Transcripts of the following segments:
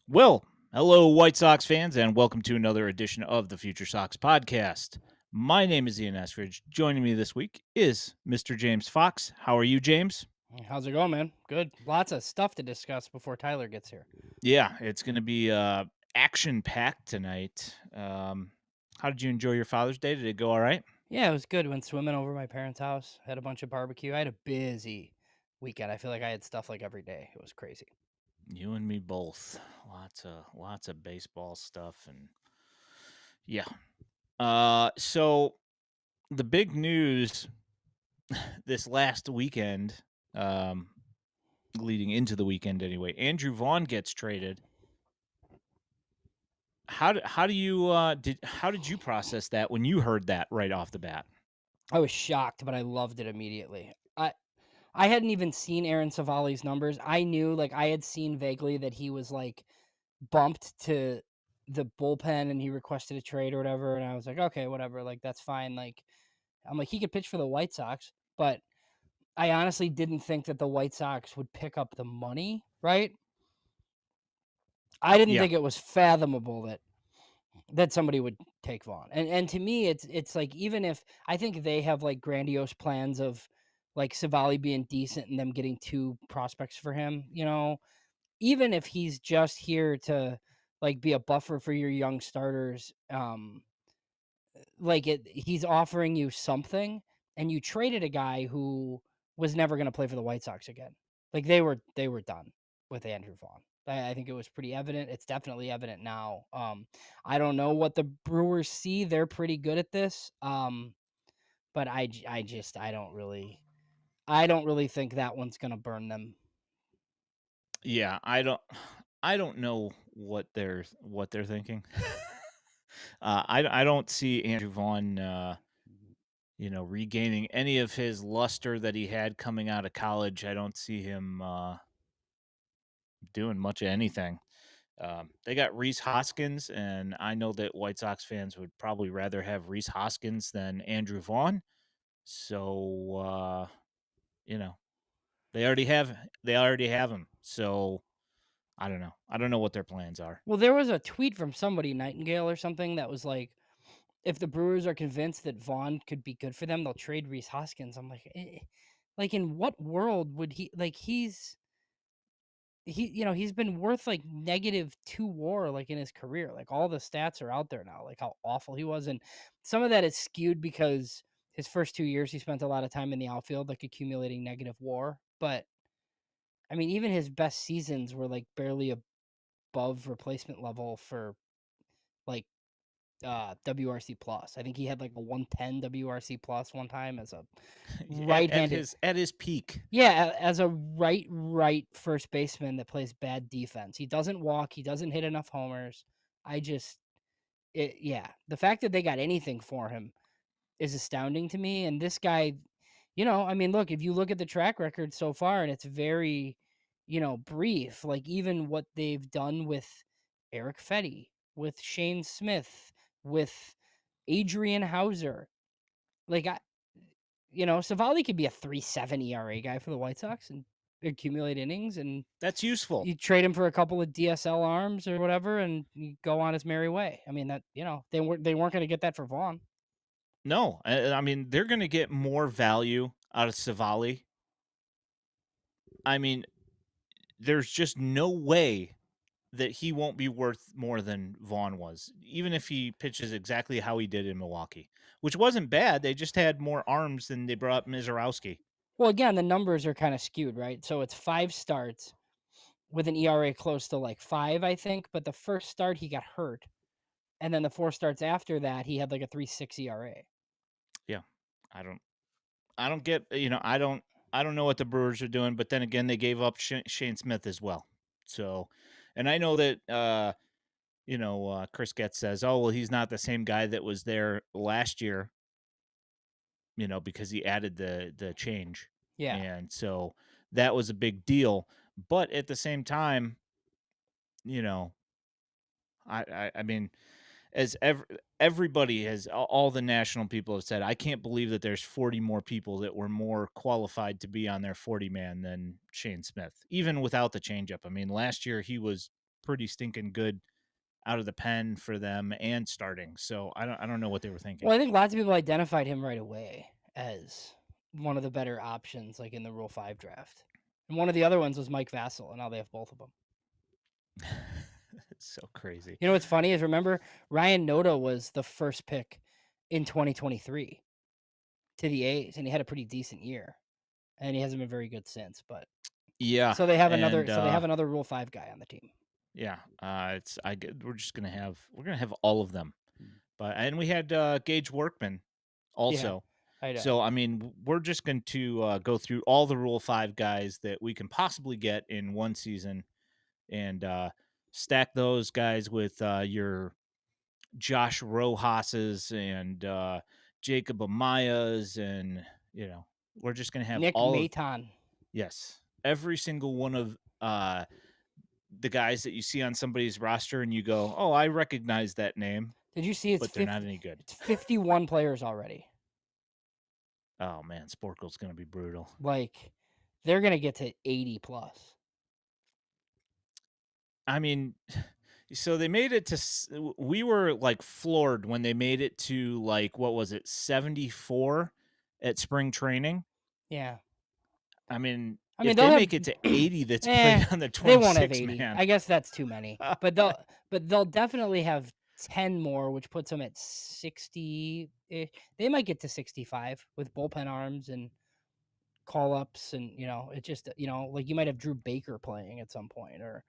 Well, hello, White Sox fans, and welcome to another edition of the Future Sox podcast. My name is Ian Eskridge. Joining me this week is Mr. James Fox. How are you, James? How's it going, man? Good. Lots of stuff to discuss before Tyler gets here. Yeah, it's going to be action packed tonight. How did you enjoy your Father's Day? Did it go all right? Yeah, it was good. Went swimming over my parents' house. Had a bunch of barbecue. I had a busy weekend. I feel like I had stuff like every day. It was crazy. You and me both. Lots of baseball stuff, and yeah. So the big news this last weekend, um, leading into the weekend anyway. Andrew Vaughn gets traded. How did you process that when you heard that right off the bat? I was shocked, but I loved it immediately. I hadn't even seen Aaron Savali's numbers. I knew, like, I had seen vaguely that he was like bumped to the bullpen and he requested a trade or whatever. And I was like, okay, whatever. Like, that's fine. Like, I'm like, he could pitch for the White Sox, but I honestly didn't think that the White Sox would pick up the money, right? I didn't Yeah, think it was fathomable that somebody would take Vaughn. And to me, it's like, even if I think they have like grandiose plans of like Savali being decent and them getting two prospects for him, even if he's just here to like be a buffer for your young starters, he's offering you something, and you traded a guy who was never going to play for the White Sox again. Like, they were done with Andrew Vaughn. I think it was pretty evident. It's definitely evident now. I don't know what the Brewers see. They're pretty good at this. But I don't really think that one's going to burn them. yeah. I don't know what they're thinking. I don't see Andrew Vaughn, regaining any of his luster that he had coming out of college. I don't see him doing much of anything. They got Reese Hoskins, and I know that White Sox fans would probably rather have Reese Hoskins than Andrew Vaughn. So you know, they already have him. So I don't know. I don't know what their plans are. Well, there was a tweet from somebody, Nightingale or something, that was like, if the Brewers are convinced that Vaughn could be good for them, they'll trade Reese Hoskins. I'm like, like, in what world would he like? He's been worth like -2 WAR like in his career. Like, all the stats are out there now, like how awful he was, and some of that is skewed because his first 2 years he spent a lot of time in the outfield, like accumulating negative WAR. But I mean, even his best seasons were like barely above replacement level for like WRC plus. I think he had like a 110 WRC plus one time as a at right-handed. his peak. Yeah, as a right first baseman that plays bad defense. He doesn't walk, he doesn't hit enough homers. I just yeah, the fact that they got anything for him is astounding to me. And this guy, I mean, look, if you look at the track record so far, and it's very, brief, like even what they've done with Eric Fetty, with Shane Smith, with Adrian Hauser. Like, Savali could be a 3.7 ERA guy for the White Sox and accumulate innings, and That's useful. you trade him for a couple of DSL arms or whatever, and you go on his merry way. I mean, that, they weren't going to get that for Vaughn. No, I mean they're going to get more value out of Savali. I mean, there's just no way that he won't be worth more than Vaughn was, even if he pitches exactly how he did in Milwaukee, which wasn't bad. They just had more arms than they brought Mizorowski. Well, again, the numbers are kind of skewed, right? So it's 5 starts with an ERA close to like 5, I think. But the first start he got hurt, and then the 4 starts after that he had like a 3.6 ERA. Yeah, I don't, I don't get, I don't know what the Brewers are doing, but then again, they gave up Shane Smith as well. So, and I know that, Chris Getz says, oh, well, he's not the same guy that was there last year, because he added the change. Yeah. And so that was a big deal. But at the same time, you know, I mean, as everybody has, all the national people have said, I can't believe that there's 40 more people that were more qualified to be on their 40 man than Shane Smith, even without the changeup. I mean, last year he was pretty stinking good out of the pen for them and starting. So I don't know what they were thinking. Well, I think lots of people identified him right away as one of the better options, like in the Rule 5 draft. And one of the other ones was Mike Vassell, and now they have both of them. It's so crazy. You know what's funny is remember Ryan Noda was the first pick in 2023 to the A's, and he had a pretty decent year, and he hasn't been very good since. But Yeah, and so they have another Rule 5 guy on the team. yeah, it's I get, we're gonna have all of them. But and we had Gage Workman Yeah, also. I know. So I mean, we're just going to go through all the Rule 5 guys that we can possibly get in one season and stack those guys with your Josh Rojas's and Jacob Amaya's, and we're just going to have Nick all of, Maton. yes, every single one of the guys that you see on somebody's roster and you go, "Oh, I recognize that name," Did you see but they're not any good. it's 51 players already. Oh man, Sporkle's gonna be brutal. Like they're gonna get to 80 plus. I mean, so they made it to. We were like floored when they made it to like what was it, 74 at spring training. Yeah. I mean, I mean, if they'll they have make it to 80, that's eh, putting on the they won't have 26 80. man. I guess that's too many. But they'll definitely have 10 more, which puts them at 60. They might get to 65 with bullpen arms and call ups, and it just like you might have Drew Baker playing at some point, or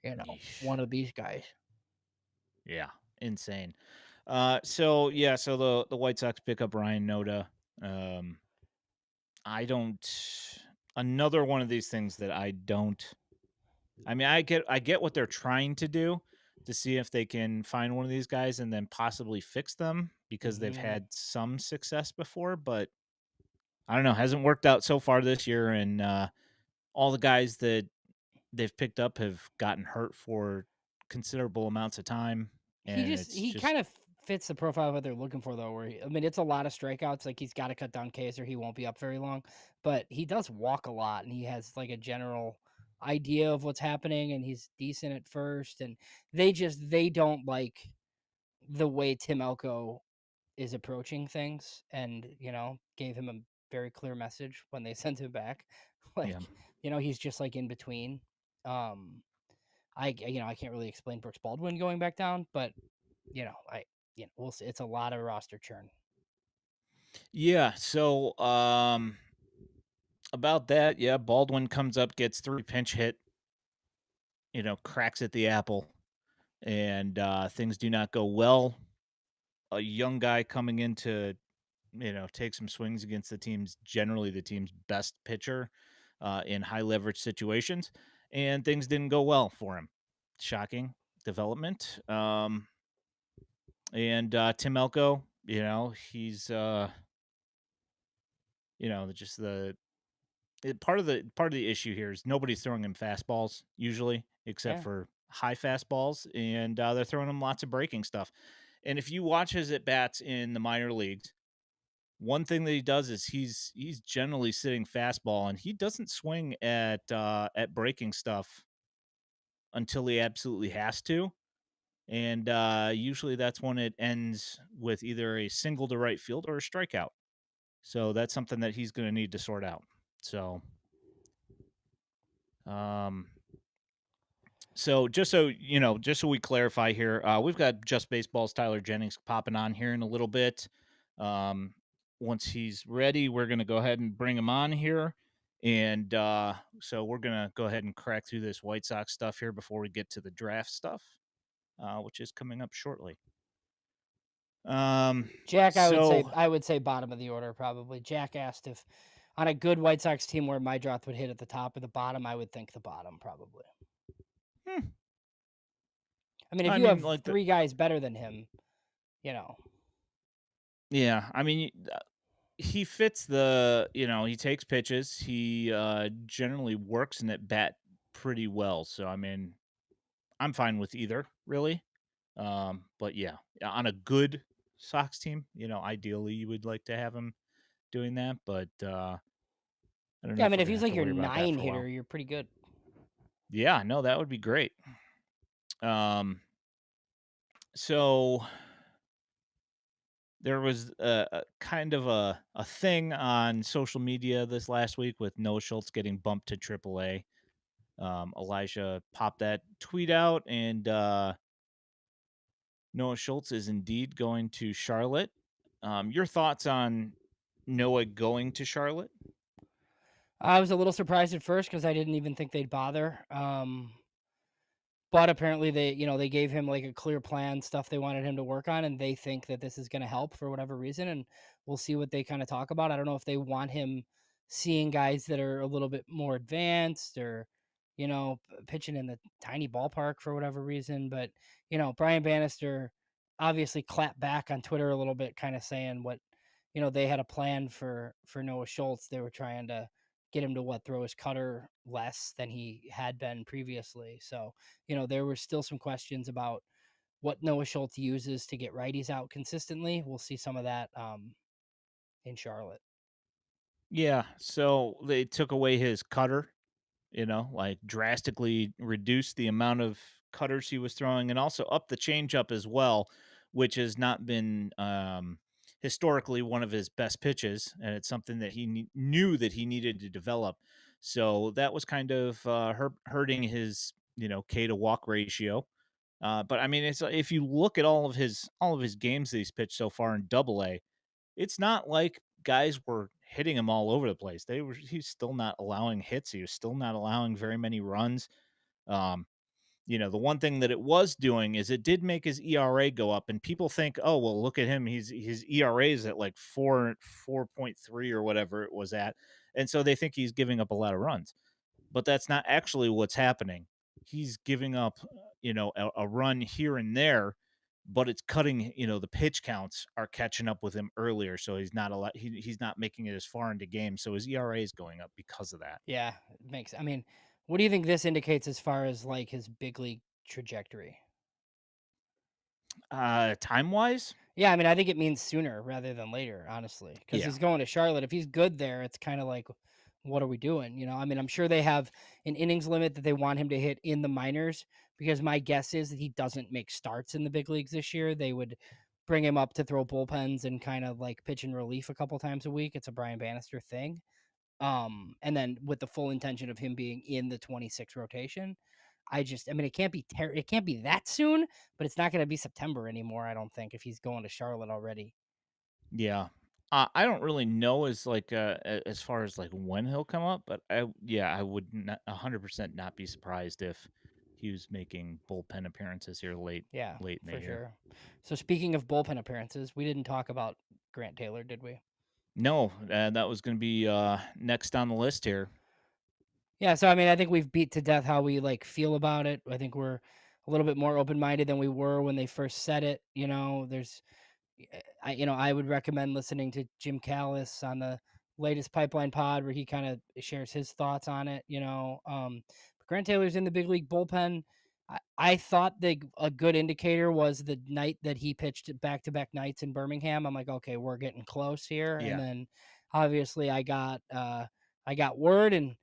Yeesh. one of these guys. Yeah, insane. So yeah, so the White Sox pick up Ryan Noda. Um, I don't. Another one of these things that I don't. I mean, I get what they're trying to do to see if they can find one of these guys and then possibly fix them because they've Hmm. had some success before, but I don't know, hasn't worked out so far this year. And all the guys that they've picked up have gotten hurt for considerable amounts of time, and it's He just kind of fits the profile of what they're looking for, though. I mean, it's a lot of strikeouts. Like he's got to cut down Ks or he won't be up very long. But he does walk a lot, and he has like a general idea of what's happening, and he's decent at first. And they don't like the way Tim Elko is approaching things, and gave him a very clear message when they sent him back. yeah. Like he's just like in between. Um, I can't really explain Brooks Baldwin going back down, but we'll see. It's a lot of roster churn. Yeah, so about that, yeah, Baldwin comes up, gets 3 pinch hit, cracks at the apple, and things do not go well. A young guy coming in to take some swings against generally the team's best pitcher in high leverage situations, and things didn't go well for him. Shocking development. And Tim Elko, he's just part of the issue here is nobody's throwing him fastballs usually, except Yeah, for high fastballs, and they're throwing him lots of breaking stuff. And if you watch his at bats in the minor leagues, one thing that he does is he's generally sitting fastball, and he doesn't swing at breaking stuff until he absolutely has to. And usually that's when it ends with either a single to right field or a strikeout. So that's something that he's going to need to sort out. So, um, just so we clarify here, we've got Just Baseball's Tyler Jennings popping on here in a little bit. Um, Once he's ready, we're going to go ahead and bring him on here. And so we're going to go ahead and crack through this White Sox stuff here before we get to the draft stuff, which is coming up shortly. Um, Jack. so I would say bottom of the order probably. Jack asked if on a good White Sox team where my draft would hit at the top or the bottom. I would think the bottom probably. hmm, I mean, if I you mean, have like three guys better than him, you know, yeah, I mean, he fits he takes pitches. He generally works in at bat pretty well. So I mean, I'm fine with either, really. But yeah, on a good Sox team, ideally you would like to have him doing that, but I don't know yeah. I if mean, we're if gonna he's have like to your worry about that 9 for a while. hitter, you're pretty good. Yeah, no, that would be great. Um, so there was a kind of a thing on social media this last week with Noah Schultz getting bumped to AAA. Elijah popped that tweet out, and Noah Schultz is indeed going to Charlotte. Your thoughts on Noah going to Charlotte? I was a little surprised at first because I didn't even think they'd bother. But apparently they gave him like a clear plan, stuff they wanted him to work on, and they think that this is going to help for whatever reason. And we'll see what they kind of talk about. I don't know if they want him seeing guys that are a little bit more advanced or, pitching in the tiny ballpark for whatever reason. But, Brian Bannister obviously clapped back on Twitter a little bit, kind of saying what, they had a plan for Noah Schultz. They were trying to get him to throw his cutter less than he had been previously. So, there were still some questions about what Noah Schultz uses to get righties out consistently. We'll see some of that in Charlotte. Yeah, so they took away his cutter, like drastically reduced the amount of cutters he was throwing and also up the changeup as well, which has not been historically one of his best pitches. And it's something that he knew that he needed to develop. So that was kind of hurting his, K to walk ratio. But I mean, it's if you look at all of his games that he's pitched so far in Double A, it's not like guys were hitting him all over the place. He's still not allowing hits. He was still not allowing very many runs. Um, the one thing that it was doing is it did make his ERA go up, and people think, oh well, look at him. His ERA is at like 4.3 or whatever it was at, and so they think he's giving up a lot of runs, but that's not actually what's happening. He's giving up, a run here and there, but it's cutting, the pitch counts are catching up with him earlier. So he's not a lot, he's not making it as far into games. So his ERA is going up because of that. Yeah, it makes. I mean, what do you think this indicates as far as like his big league trajectory? Time wise, Yeah, I mean, I think it means sooner rather than later, honestly, because yeah, he's going to Charlotte. If he's good there, it's kind of like, what are we doing? I mean, I'm sure they have an innings limit that they want him to hit in the minors because my guess is that he doesn't make starts in the big leagues this year. They would bring him up to throw bullpens and kind of like pitch in relief a couple times a week. It's a Brian Bannister thing. And then with the full intention of him being in the 26 rotation. I mean, it can't be that soon, but it's not going to be September anymore. I don't think if he's going to Charlotte already. yeah. I don't really know as far as like when he'll come up, but I would not 100% not be surprised if he was making bullpen appearances here Yeah, late in the for year. sure. So speaking of bullpen appearances, we didn't talk about Grant Taylor, did we? No, that was going to be next on the list here. Yeah, so I mean, I think we've beat to death how we like feel about it. I think we're a little bit more open-minded than we were when they first said it. There's I would recommend listening to Jim Callis on the latest Pipeline Pod where he kind of shares his thoughts on it. But Grant Taylor's in the big league bullpen. I thought a good indicator was the night that he pitched back to back nights in Birmingham. I'm like, okay, we're getting close here. And Yeah. then obviously I got word and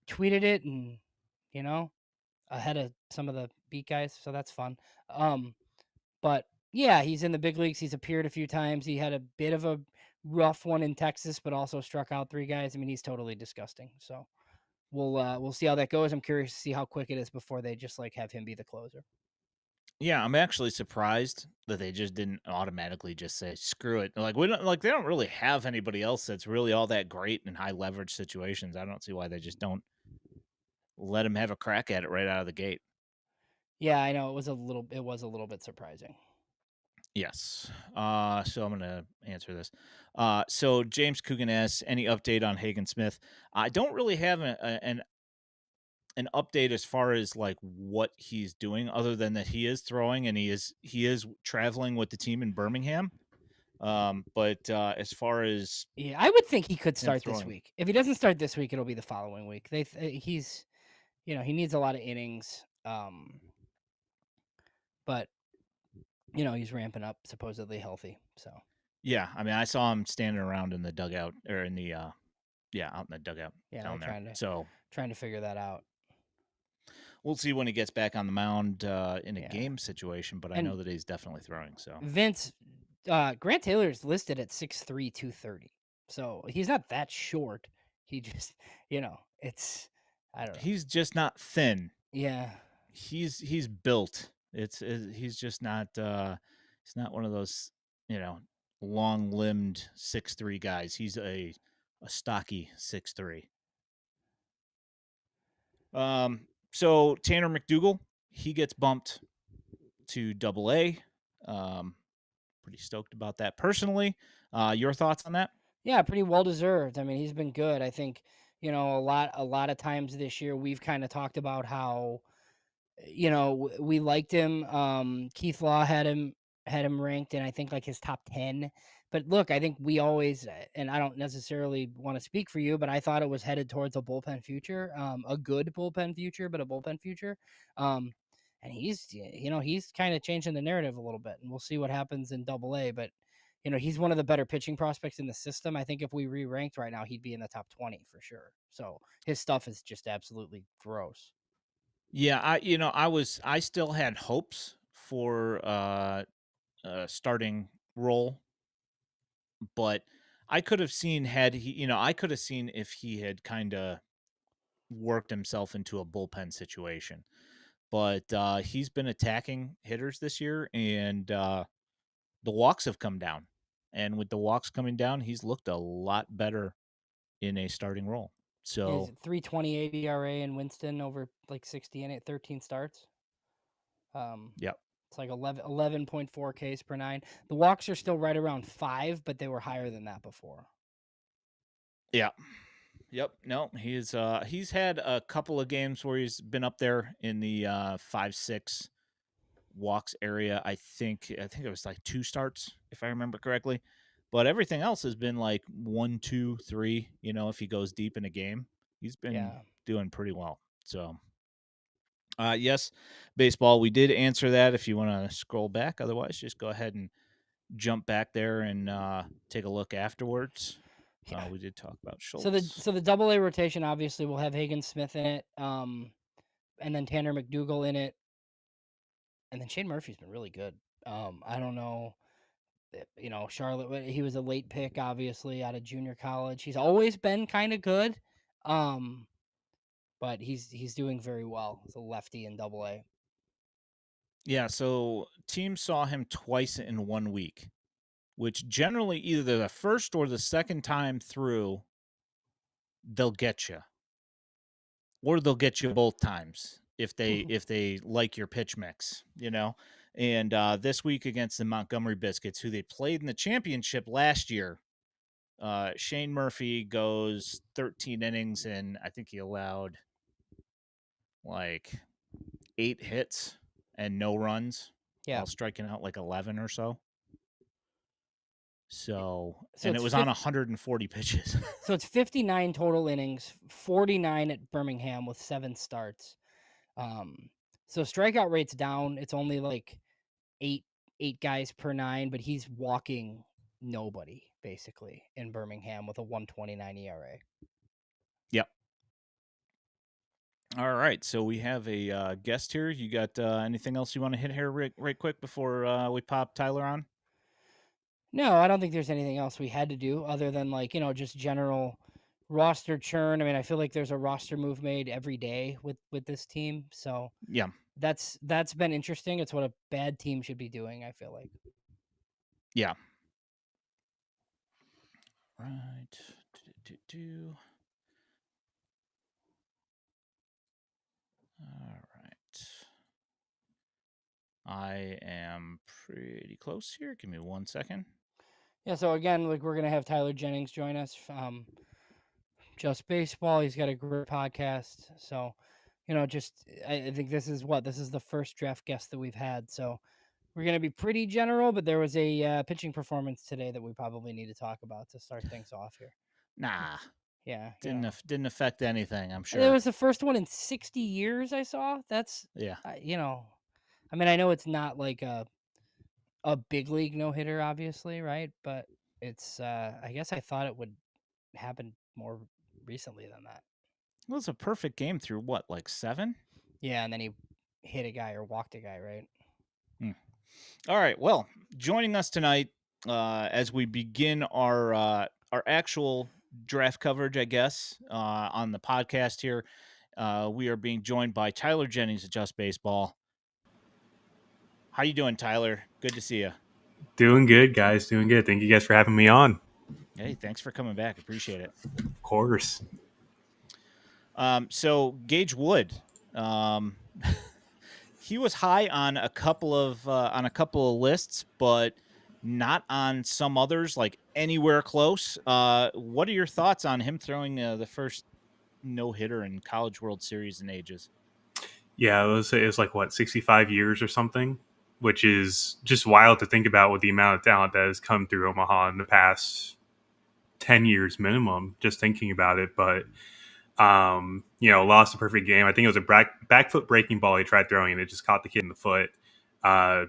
tweeted it and you know ahead of some of the beat guys, so that's fun. But yeah, he's in the big leagues. He's appeared a few times. He had a bit of a rough one in Texas, but also struck out three guys. I mean, he's totally disgusting. So we'll see how that goes. I'm curious to see how quick it is before they just like have him be the closer. Yeah, I'm actually surprised that they just didn't automatically just say screw it. Like they don't really have anybody else that's really all that great in high leverage situations. I don't see why they just don't let him have a crack at it right out of the gate. Yeah, I know it was a little bit surprising. Yes. So I'm gonna answer this. So James Coogan asks, any update on Hagen Smith? I don't really have an update as far as like what he's doing, other than that he is throwing and he is traveling with the team in Birmingham. But as far as Yeah, I would think he could him start this throwing, week. If he doesn't start this week, it'll be the following week. He's he needs a lot of innings. But he's ramping up, supposedly healthy. So yeah, I mean, I saw him standing around in the dugout or in the out in the dugout yeah, they're down there. trying to So trying to figure that out. We'll see when he gets back on the mound in a Yeah. game situation, but I And know that he's definitely throwing. So Vince, Grant Taylor's listed at 6'3", 230. So he's not that short. He just, it's, I don't know. he's just not thin. Yeah. He's built. He's just not. He's not one of those you know long limbed 6'3" guys. He's a stocky 6'3". So Tanner McDougal, he gets bumped to Double A. Um, Pretty stoked about that personally. Your thoughts on that? Yeah, pretty well deserved. I mean, he's been good. I think, a lot of times this year we've kind of talked about how we liked him. Keith Law had him ranked in I think like his top 10. But look, I think we always and I don't necessarily want to speak for you, but I thought it was headed towards a bullpen future, a good bullpen future, but a bullpen future. Um, and he's kind of changing the narrative a little bit, and we'll see what happens in Double A. But he's one of the better pitching prospects in the system. I think if we re-ranked right now, he'd be in the top 20 for sure. So his stuff is just absolutely gross. Yeah, I still had hopes for a starting role, but I could have seen had he, I could have seen if he had kind of worked himself into a bullpen situation. But he's been attacking hitters this year, and the walks have come down. And with the walks coming down, he's looked a lot better in a starting role. Is So, 3.28 ERA in Winston over like 60 in it, 13 starts. Um, yeah, it's like 11.4 Ks per nine. The walks are still right around 5, but they were higher than that before. yeah, yep. No, he's had a couple of games where he's been up there in the 5-6 walks area. I think it was like 2 starts if I remember correctly. But everything else has been like 1, 2, 3, if he goes deep in a game. He's been Yeah. doing pretty well. So, yes, baseball, we did answer that if you want to scroll back. Otherwise, just go ahead and jump back there and take a look afterwards. Yeah. We did talk about So the Schultz. so the double A rotation obviously will have Hagen Smith in it, and then Tanner McDougal in it, and then Shane Murphy's been really good. I don't know, Charlotte. He was a late pick, obviously out of junior college. He's always been kind of good, um, but he's doing very well. He's a lefty in double A. Yeah, so teams saw him twice in 1 week, which generally either the first or the second time through, they'll get you, or they'll get you both times if they like your pitch mix. And this week against the Montgomery Biscuits, who they played in the championship last year, Shane Murphy goes 13 innings, and I think he allowed like 8 hits and no runs, Yeah. while striking out like 11 or so. So, So and it it's was on 50, 140 pitches. so it's 59 total innings, 49 at Birmingham with 7 starts. Um, so strikeout rate's down. It's only like eight eight guys per 9, but he's walking nobody basically in Birmingham with a 129 ERA. Yep. All right. So we have a guest here. You got anything else you want to hit here right quick before we pop Tyler on? No, I don't think there's anything else we had to do other than like, just general roster churn. I mean, I feel like there's a roster move made every day with this team. So Yeah. that's been interesting. It's what a bad team should be doing, I feel like. Yeah. Right. Do. All right. I am pretty close here. Give me 1 second. Yeah, so again, like we're gonna have Tyler Jennings join us. Just baseball. He's got a great podcast. So, just I think this is the first draft guest that we've had. So we're gonna be pretty general, but there was a pitching performance today that we probably need to talk about to start things off here. Nah, Yeah, didn't affect anything. I'm it sure. was the first one in 60 years I saw. That's Yeah. I mean, I know it's not like a big league no hitter, obviously, right? But it's I guess I thought it would happen more recently than that. It was a perfect game through what, like 7? Yeah, and then he hit a guy or walked a guy, right? Hmm. All right. Well, joining us tonight as we begin our actual draft coverage, I guess, on the podcast here, we are being joined by Tyler Jennings at Just Baseball. How you doing, Tyler? Good to see you. Doing good, guys. Doing good. Thank you guys for having me on. Hey, thanks for coming back. Appreciate it. Of course. So Gage Wood, um, he was high on a couple of lists, but not on some others, like anywhere close. What are your thoughts on him throwing the first no hitter in College World Series in ages? Yeah, it was like what 65 years or something, which is just wild to think about with the amount of talent that has come through Omaha in the past 10 years minimum. Just thinking about it, but lost a perfect game. I think it was a back foot breaking ball he tried throwing, and it just caught the kid in the foot. Uh,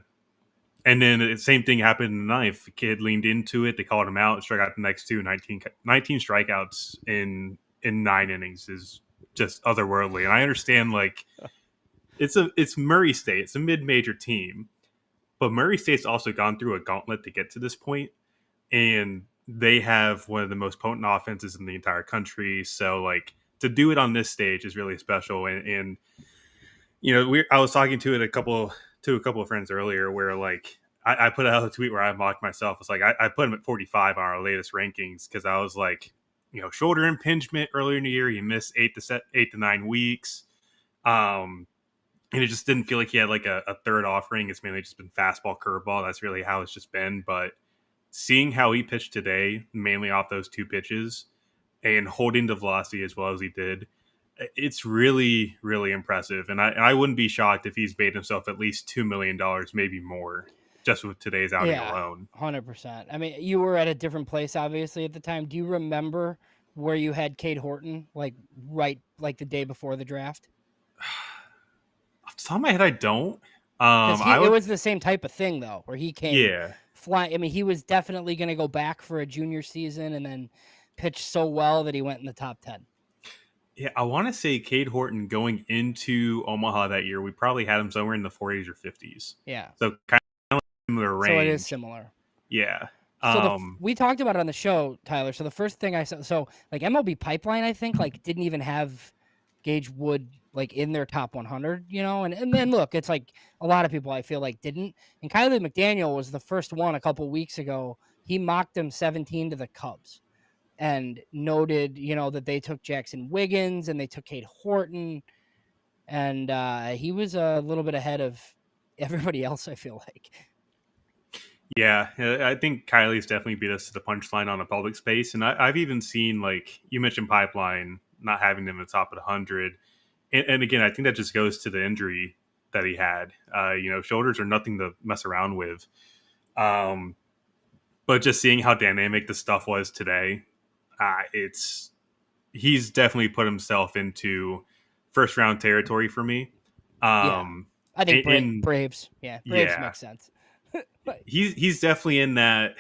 and then the same thing happened in the ninth. The kid leaned into it. They called him out, struck out the next two. 19 strikeouts in 9 innings is just otherworldly. And I understand, like, it's Murray State. It's a mid-major team. But Murray State's also gone through a gauntlet to get to this point, and they have one of the most potent offenses in the entire country. So, like, to do it on this stage is really special. And I was talking to a couple of friends earlier where, like, I put out a tweet where I mocked myself. It's like I put him at 45 on our latest rankings because I was like, shoulder impingement earlier in the year. He missed 8 to 9 weeks. And it just didn't feel like he had like a third offering. It's mainly just been fastball, curveball. That's really how it's just been. But seeing how he pitched today, mainly off those two pitches, and holding the velocity as well as he did, it's really, really impressive. And I wouldn't be shocked if he's made himself at least $2 million, maybe more, just with today's outing Yeah, alone. 100%. I mean, you were at a different place, obviously, at the time. Do you remember where you had Cade Horton, like right, like the day before the draft? Off the top of my head, I don't. Because I it would, was the same type of thing though, where he came yeah, flying. I mean, he was definitely going to go back for a junior season and then pitched so well that he went in the top 10. yeah. I want to say Cade Horton going into Omaha that year, we probably had him somewhere in the 40s or 50s. Yeah, So kind of similar so it is range. similar. Yeah. So we talked about it on the show, Tyler. So the first thing I saw, so like MLB Pipeline, I think like didn't even have Gage Wood like in their top 100, and then look, it's like a lot of people I feel like didn't. And Kylie McDaniel was the first one a couple weeks ago. He mocked him 17 to the Cubs and noted, that they took Jackson Wiggins and they took Cade Horton, and he was a little bit ahead of everybody else. I feel like. Yeah, I think Kylie's definitely beat us to the punchline on a public space. And I've even seen, like, you mentioned Pipeline not having them at the top of the 100. And again, I think that just goes to the injury that he had. Shoulders are nothing to mess around with. Um, but just seeing how dynamic the stuff was today, he's definitely put himself into first round territory for me. Yeah, Um, I think in Braves. Yeah, Braves Yeah, makes sense. But he's definitely in that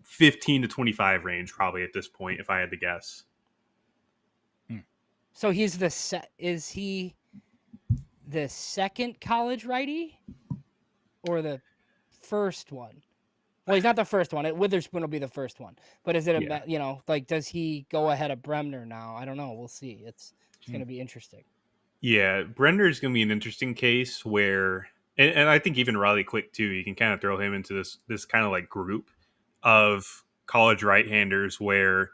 15 to 25 range probably at this point if I had to guess. Hmm. so is he the second college righty or the first one? Well, he's not the first one. Witherspoon will be the first one. But is it Yeah, like does he go ahead of Bremner now? I don't know. We'll see. It's going Hmm. to be interesting. yeah, Brender is going to be an interesting case where, and I think even Riley Quick too, you can kind of throw him into this kind of like group of college right-handers where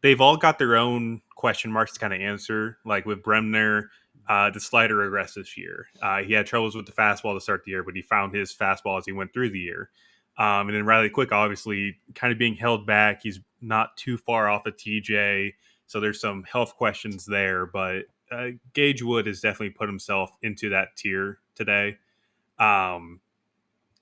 they've all got their own question marks to kind of answer. Like with Bremner, the slider regressed this year. He had troubles with the fastball to start the year, but he found his fastball as he went through the year. And then Riley Quick, obviously, kind of being held back. He's not too far off of TJ, so there's some health questions there. But Gage Wood has definitely put himself into that tier today. Um,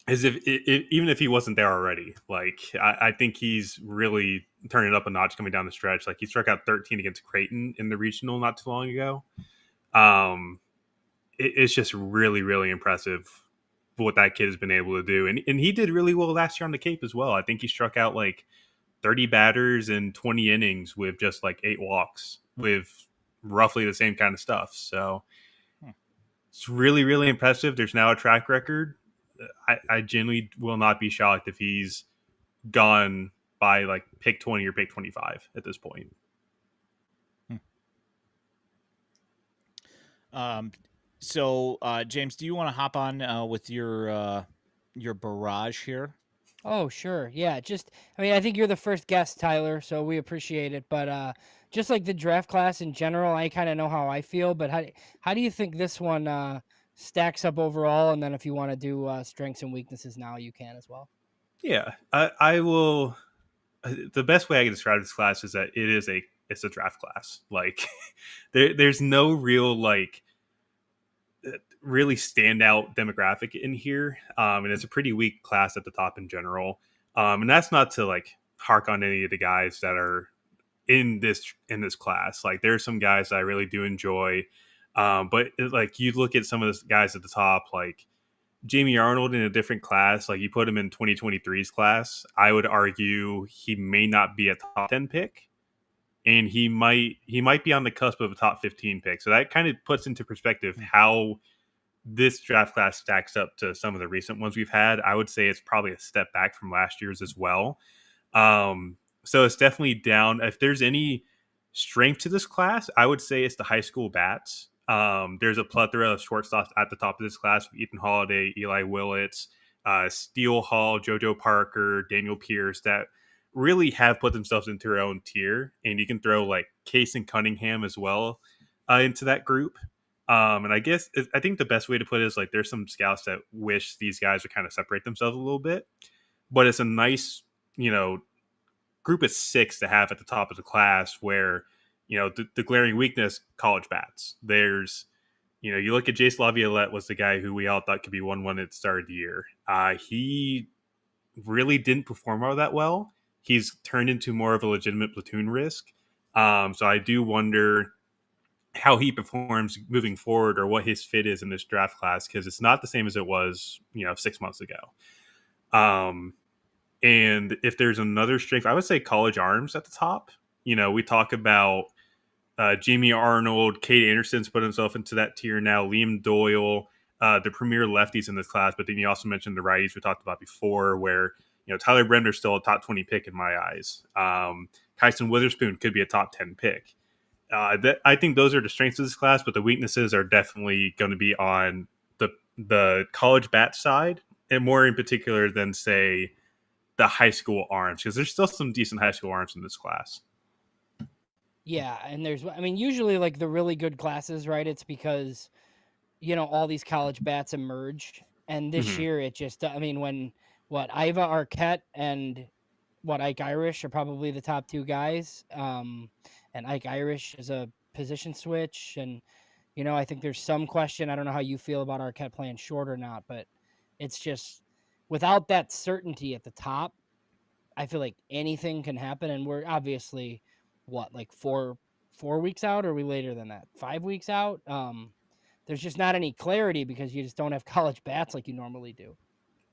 as if even if he wasn't there already, like I think he's really turning up a notch coming down the stretch. Like he struck out 13 against Creighton in the regional not too long ago. Um, it's just really, really impressive what that kid has been able to do, and he did really well last year on the Cape as well. I think he struck out like 30 batters in 20 innings with just like 8 walks with roughly the same kind of stuff. So It's really, really impressive. There's now a track record. I genuinely will not be shocked if he's gone by like pick 20 or pick 25 at this point. Hmm. So, James, do you want to hop on with your barrage here? Oh, sure. Yeah, I mean, I think you're the first guest, Tyler, so we appreciate it. But just like the draft class in general, I kind of know how I feel. But how do you think this one stacks up overall? And then if you want to do strengths and weaknesses now, you can as well. Yeah, I will. The best way I can describe this class is that it's a draft class. Like there's no real like really standout demographic in here, and it's a pretty weak class at the top in general. And that's not to like hark on any of the guys that are in this class. Like there's some guys that I really do enjoy, but like you look at some of the guys at the top, like Jamie Arnold in a different class, like you put him in 2023's class, I would argue he may not be a top 10 pick, and he might be on the cusp of a top 15 pick. So that kind of puts into perspective how this draft class stacks up to some of the recent ones we've had. I would say it's probably a step back from last year's as well. So it's definitely down. If there's any strength to this class, I would say it's the high school bats. There's a plethora of shortstops at the top of this class: Ethan Holiday, Eli Willits, Steele Hall, JoJo Parker, Daniel Pierce, that really have put themselves into their own tier. And you can throw like Case and Cunningham as well into that group. And I think the best way to put it is like there's some scouts that wish these guys would kind of separate themselves a little bit, but it's a nice, you know, group of six to have at the top of the class where, the glaring weakness, college bats. There's, you look at Jace Laviolette was the guy who we all thought could be 1-1 at the start of the year. He really didn't perform all that well. He's turned into more of a legitimate platoon risk. So I do wonder how he performs moving forward or what his fit is in this draft class, because it's not the same as it was, 6 months ago. And if there's another strength, I would say college arms at the top. We talk about Jamie Arnold, Cade Anderson's put himself into that tier now, Liam Doyle, the premier lefties in this class. But then you also mentioned the righties we talked about before, where, Tyler Brender's still a top 20 pick in my eyes. Kyson Witherspoon could be a top 10 pick. I think those are the strengths of this class, but the weaknesses are definitely going to be on the college bat side, and more in particular than, say, the high school arms, because there's still some decent high school arms in this class. Yeah, and I mean, usually like the really good classes, right? It's because all these college bats emerge, and this Mm-hmm. year it just, I mean, when Iva Arquette and Ike Irish are probably the top two guys, and Ike Irish is a position switch, and I think there's some question. I don't know how you feel about Arquette playing short or not, but it's just without that certainty at the top, I feel like anything can happen, and we're obviously like 4 weeks out, or are we later than that? 5 weeks out. There's just not any clarity because you just don't have college bats like you normally do.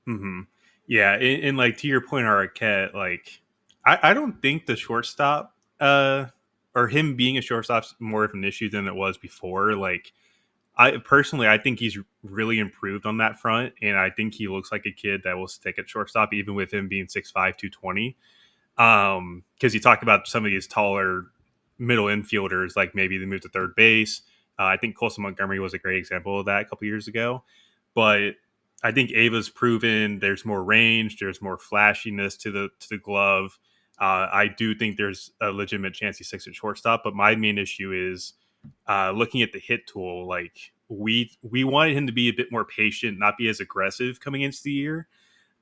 Mm-hmm. Yeah, and like to your point, Arquette, like I don't think the shortstop, or him being a shortstop's more of an issue than it was before. Like I think he's really improved on that front, and I think he looks like a kid that will stick at shortstop even with him being 6'5", 220. Because you talk about some of these taller middle infielders, like maybe they move to third base. I think Colson Montgomery was a great example of that a couple years ago. But I think Ava's proven there's more range, there's more flashiness to the glove. I do think there's a legitimate chance he sticks at shortstop, but my main issue is looking at the hit tool. Like we wanted him to be a bit more patient, not be as aggressive coming into the year.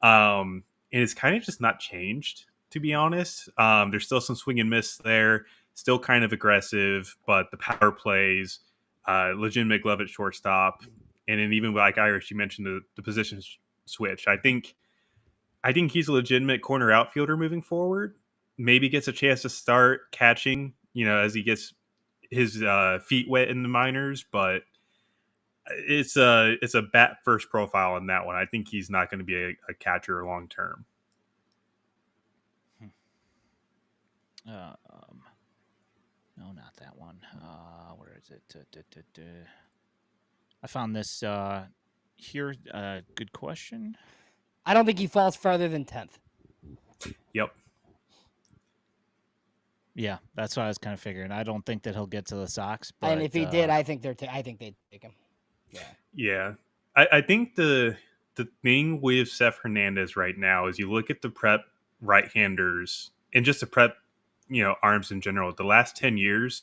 And it's kind of just not changed, to be honest. There's still some swing and miss there, still kind of aggressive, but the power plays, legitimate glove at shortstop, and then even like Irish, you mentioned the position switch. I think he's a legitimate corner outfielder moving forward. Maybe gets a chance to start catching, as he gets his feet wet in the minors, but it's a bat first profile on that one. I think he's not going to be a catcher long term. No, not that one. Where is it? I found this here. Good question. I don't think he falls further than 10th. Yep. Yeah, that's what I was kind of figuring. I don't think that he'll get to the Sox, And but if he did, I think I think they'd take him. Yeah. Yeah. I think the thing with Seth Hernandez right now is you look at the prep right-handers and just the prep, arms in general. The last 10 years,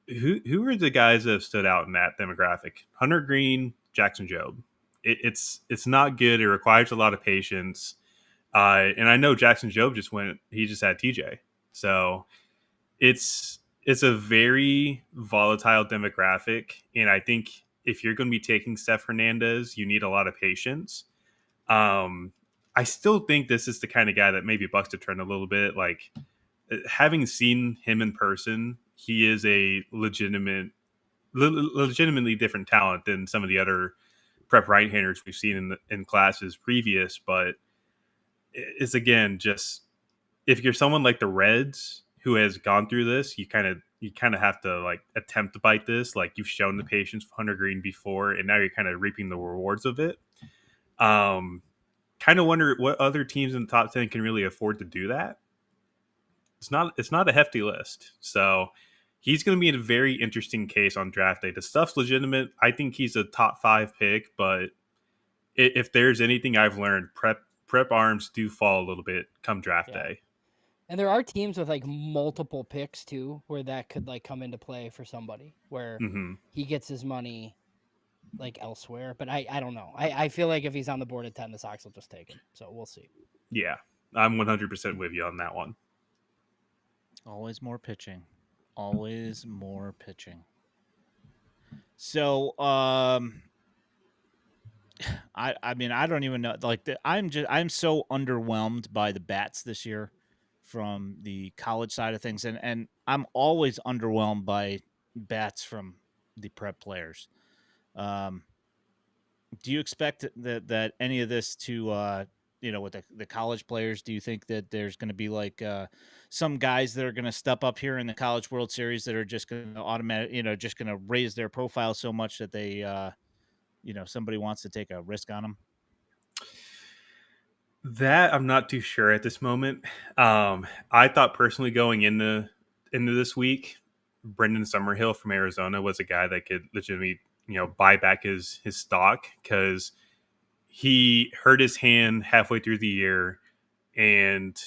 who are the guys that have stood out in that demographic? Hunter Green, Jackson Jobe. It's not good. It requires a lot of patience. And I know Jackson Jobe he just had TJ. So it's a very volatile demographic. And I think if you're going to be taking Steph Hernandez, you need a lot of patience. Um, I still think this is the kind of guy that maybe bucks the trend a little bit. Like, having seen him in person, he is a legitimately different talent than some of the other prep right-handers we've seen in classes previous. But it's, again, just if you're someone like the Reds who has gone through this, you kind of have to like attempt to bite this. Like, you've shown the patience for Hunter Green before, and now you're kind of reaping the rewards of it. Kind of wonder what other teams in the top 10 can really afford to do that. It's not a hefty list. So he's going to be in a very interesting case on draft day. The stuff's legitimate. I think he's a top 5 pick, but if there's anything I've learned, prep arms do fall a little bit come draft Yeah. day. And there are teams with like multiple picks too, where that could like come into play for somebody where Mm-hmm. he gets his money like elsewhere. But I don't know. I feel like if he's on the board at 10, the Sox will just take him. So we'll see. Yeah, I'm 100% with you on that one. always more pitching. Always more pitching. So, I mean, I don't even know. Like, I'm so underwhelmed by the bats this year from the college side of things, and I'm always underwhelmed by bats from the prep players. Um, do you expect that any of this to with the college players? Do you think that there's going to be like some guys that are going to step up here in the College World Series that are just going to just going to raise their profile so much that they somebody wants to take a risk on them? That I'm not too sure at this moment. I thought personally going into this week, Brendan Summerhill from Arizona was a guy that could legitimately buy back his stock because he hurt his hand halfway through the year and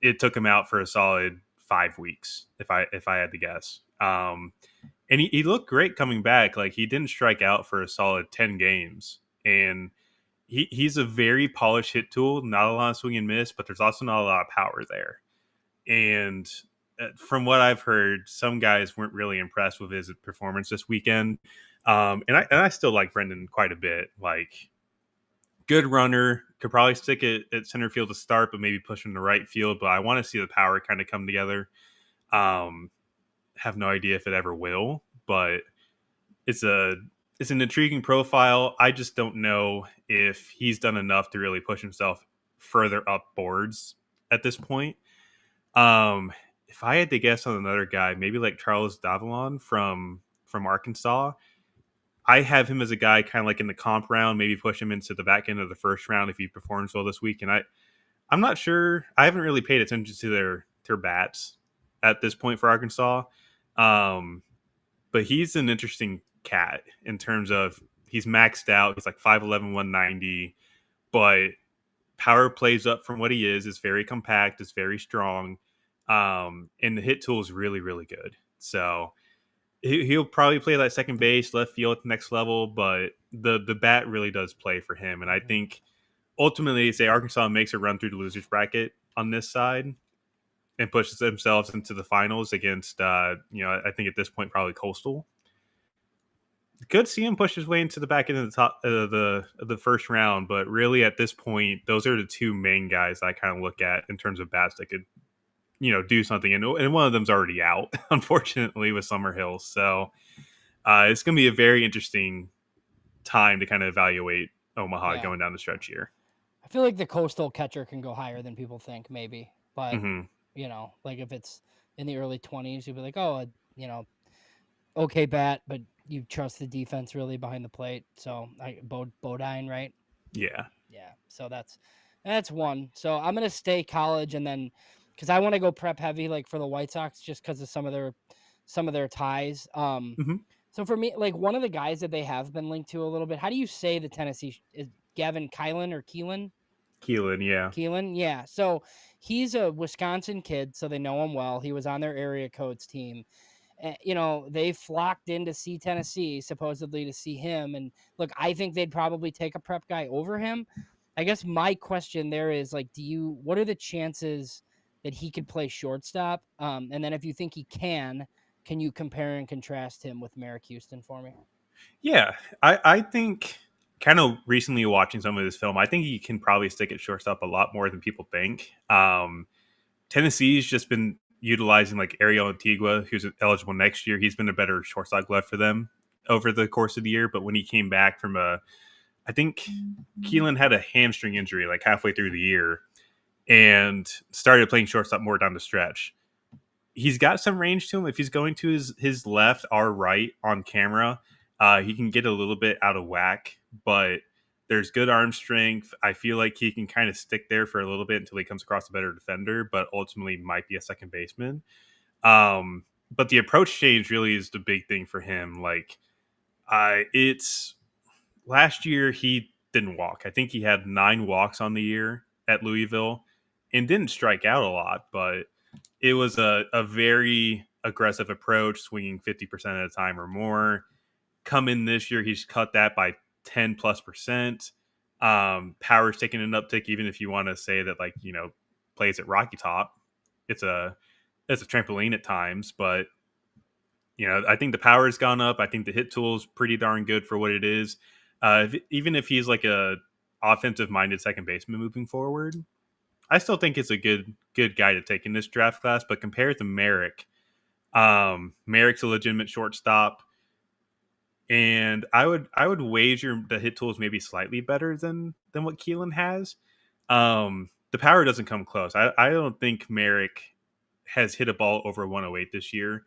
it took him out for a solid 5 weeks if I had to guess. And he looked great coming back. Like, he didn't strike out for a solid 10 games, and he's a very polished hit tool. Not a lot of swing and miss, but there's also not a lot of power there. And from what I've heard, some guys weren't really impressed with his performance this weekend. And I still like Brendan quite a bit. Like, good runner, could probably stick it at center field to start, but maybe push him to right field. But I want to see the power kind of come together. Have no idea if it ever will, but it's an intriguing profile. I just don't know if he's done enough to really push himself further up boards at this point. If I had to guess on another guy, maybe like Charles Davalon from Arkansas, I have him as a guy kind of like in the comp round, maybe push him into the back end of the first round if he performs well this week. And I'm not sure. I haven't really paid attention to their bats at this point for Arkansas. But he's an interesting cat in terms of he's maxed out. He's like 5'11", 190, but power plays up from what he is. It's very compact. It's very strong. And the hit tool is really, really good. So he'll probably play that second base, left field at the next level, but the bat really does play for him. And I think ultimately, say Arkansas makes a run through the losers bracket on this side and pushes themselves into the finals against, I think at this point probably Coastal. Could see him push his way into the back end of the top of the first round, but really at this point, those are the two main guys I kind of look at in terms of bats that could, do something. And one of them's already out, unfortunately, with Summerhill. So it's going to be a very interesting time to kind of evaluate Omaha Yeah. going down the stretch here. I feel like the Coastal catcher can go higher than people think, maybe. But, like if it's in the early 20s, you'll be like, oh, okay bat, but you trust the defense really behind the plate. So Bodine, right? Yeah. Yeah. So that's one. So I'm gonna stay college, and then because I want to go prep heavy like for the White Sox just because of some of their ties. Hmm. So for me, like one of the guys that they have been linked to a little bit. How do you say the Tennessee is Gavin Kylan or Keelan? Keelan, yeah. Keelan, yeah. So he's a Wisconsin kid, so they know him well. He was on their area codes team. They flocked in to see Tennessee, supposedly to see him. And look, I think they'd probably take a prep guy over him. I guess my question there is like, what are the chances that he could play shortstop? And then if you think he can you compare and contrast him with Merrick Houston for me? Yeah. I think kind of recently watching some of this film, I think he can probably stick at shortstop a lot more than people think. Tennessee's just been utilizing like Ariel Antigua, who's eligible next year. He's been a better shortstop left for them over the course of the year. But when he came back from I think Keelan had a hamstring injury like halfway through the year and started playing shortstop more down the stretch. He's got some range to him. If he's going to his left or right on camera, he can get a little bit out of whack, but there's good arm strength. I feel like he can kind of stick there for a little bit until he comes across a better defender, but ultimately might be a second baseman. But the approach change really is the big thing for him. Like, it's last year he didn't walk. I think he had 9 walks on the year at Louisville and didn't strike out a lot, but it was a very aggressive approach, swinging 50% at a time or more. Come in this year, he's cut that by 10 plus percent. Power's taking an uptick, even if you want to say that, like, plays at Rocky Top. It's a trampoline at times, but I think the power has gone up. I think the hit tool is pretty darn good for what it is. Even if he's like a offensive minded second baseman moving forward, I still think it's a good guy to take in this draft class. But compared to Merrick, Merrick's a legitimate shortstop, and I would wager the hit tool is maybe slightly better than what Keelan has. The power doesn't come close. I don't think Merrick has hit a ball over 108 this year.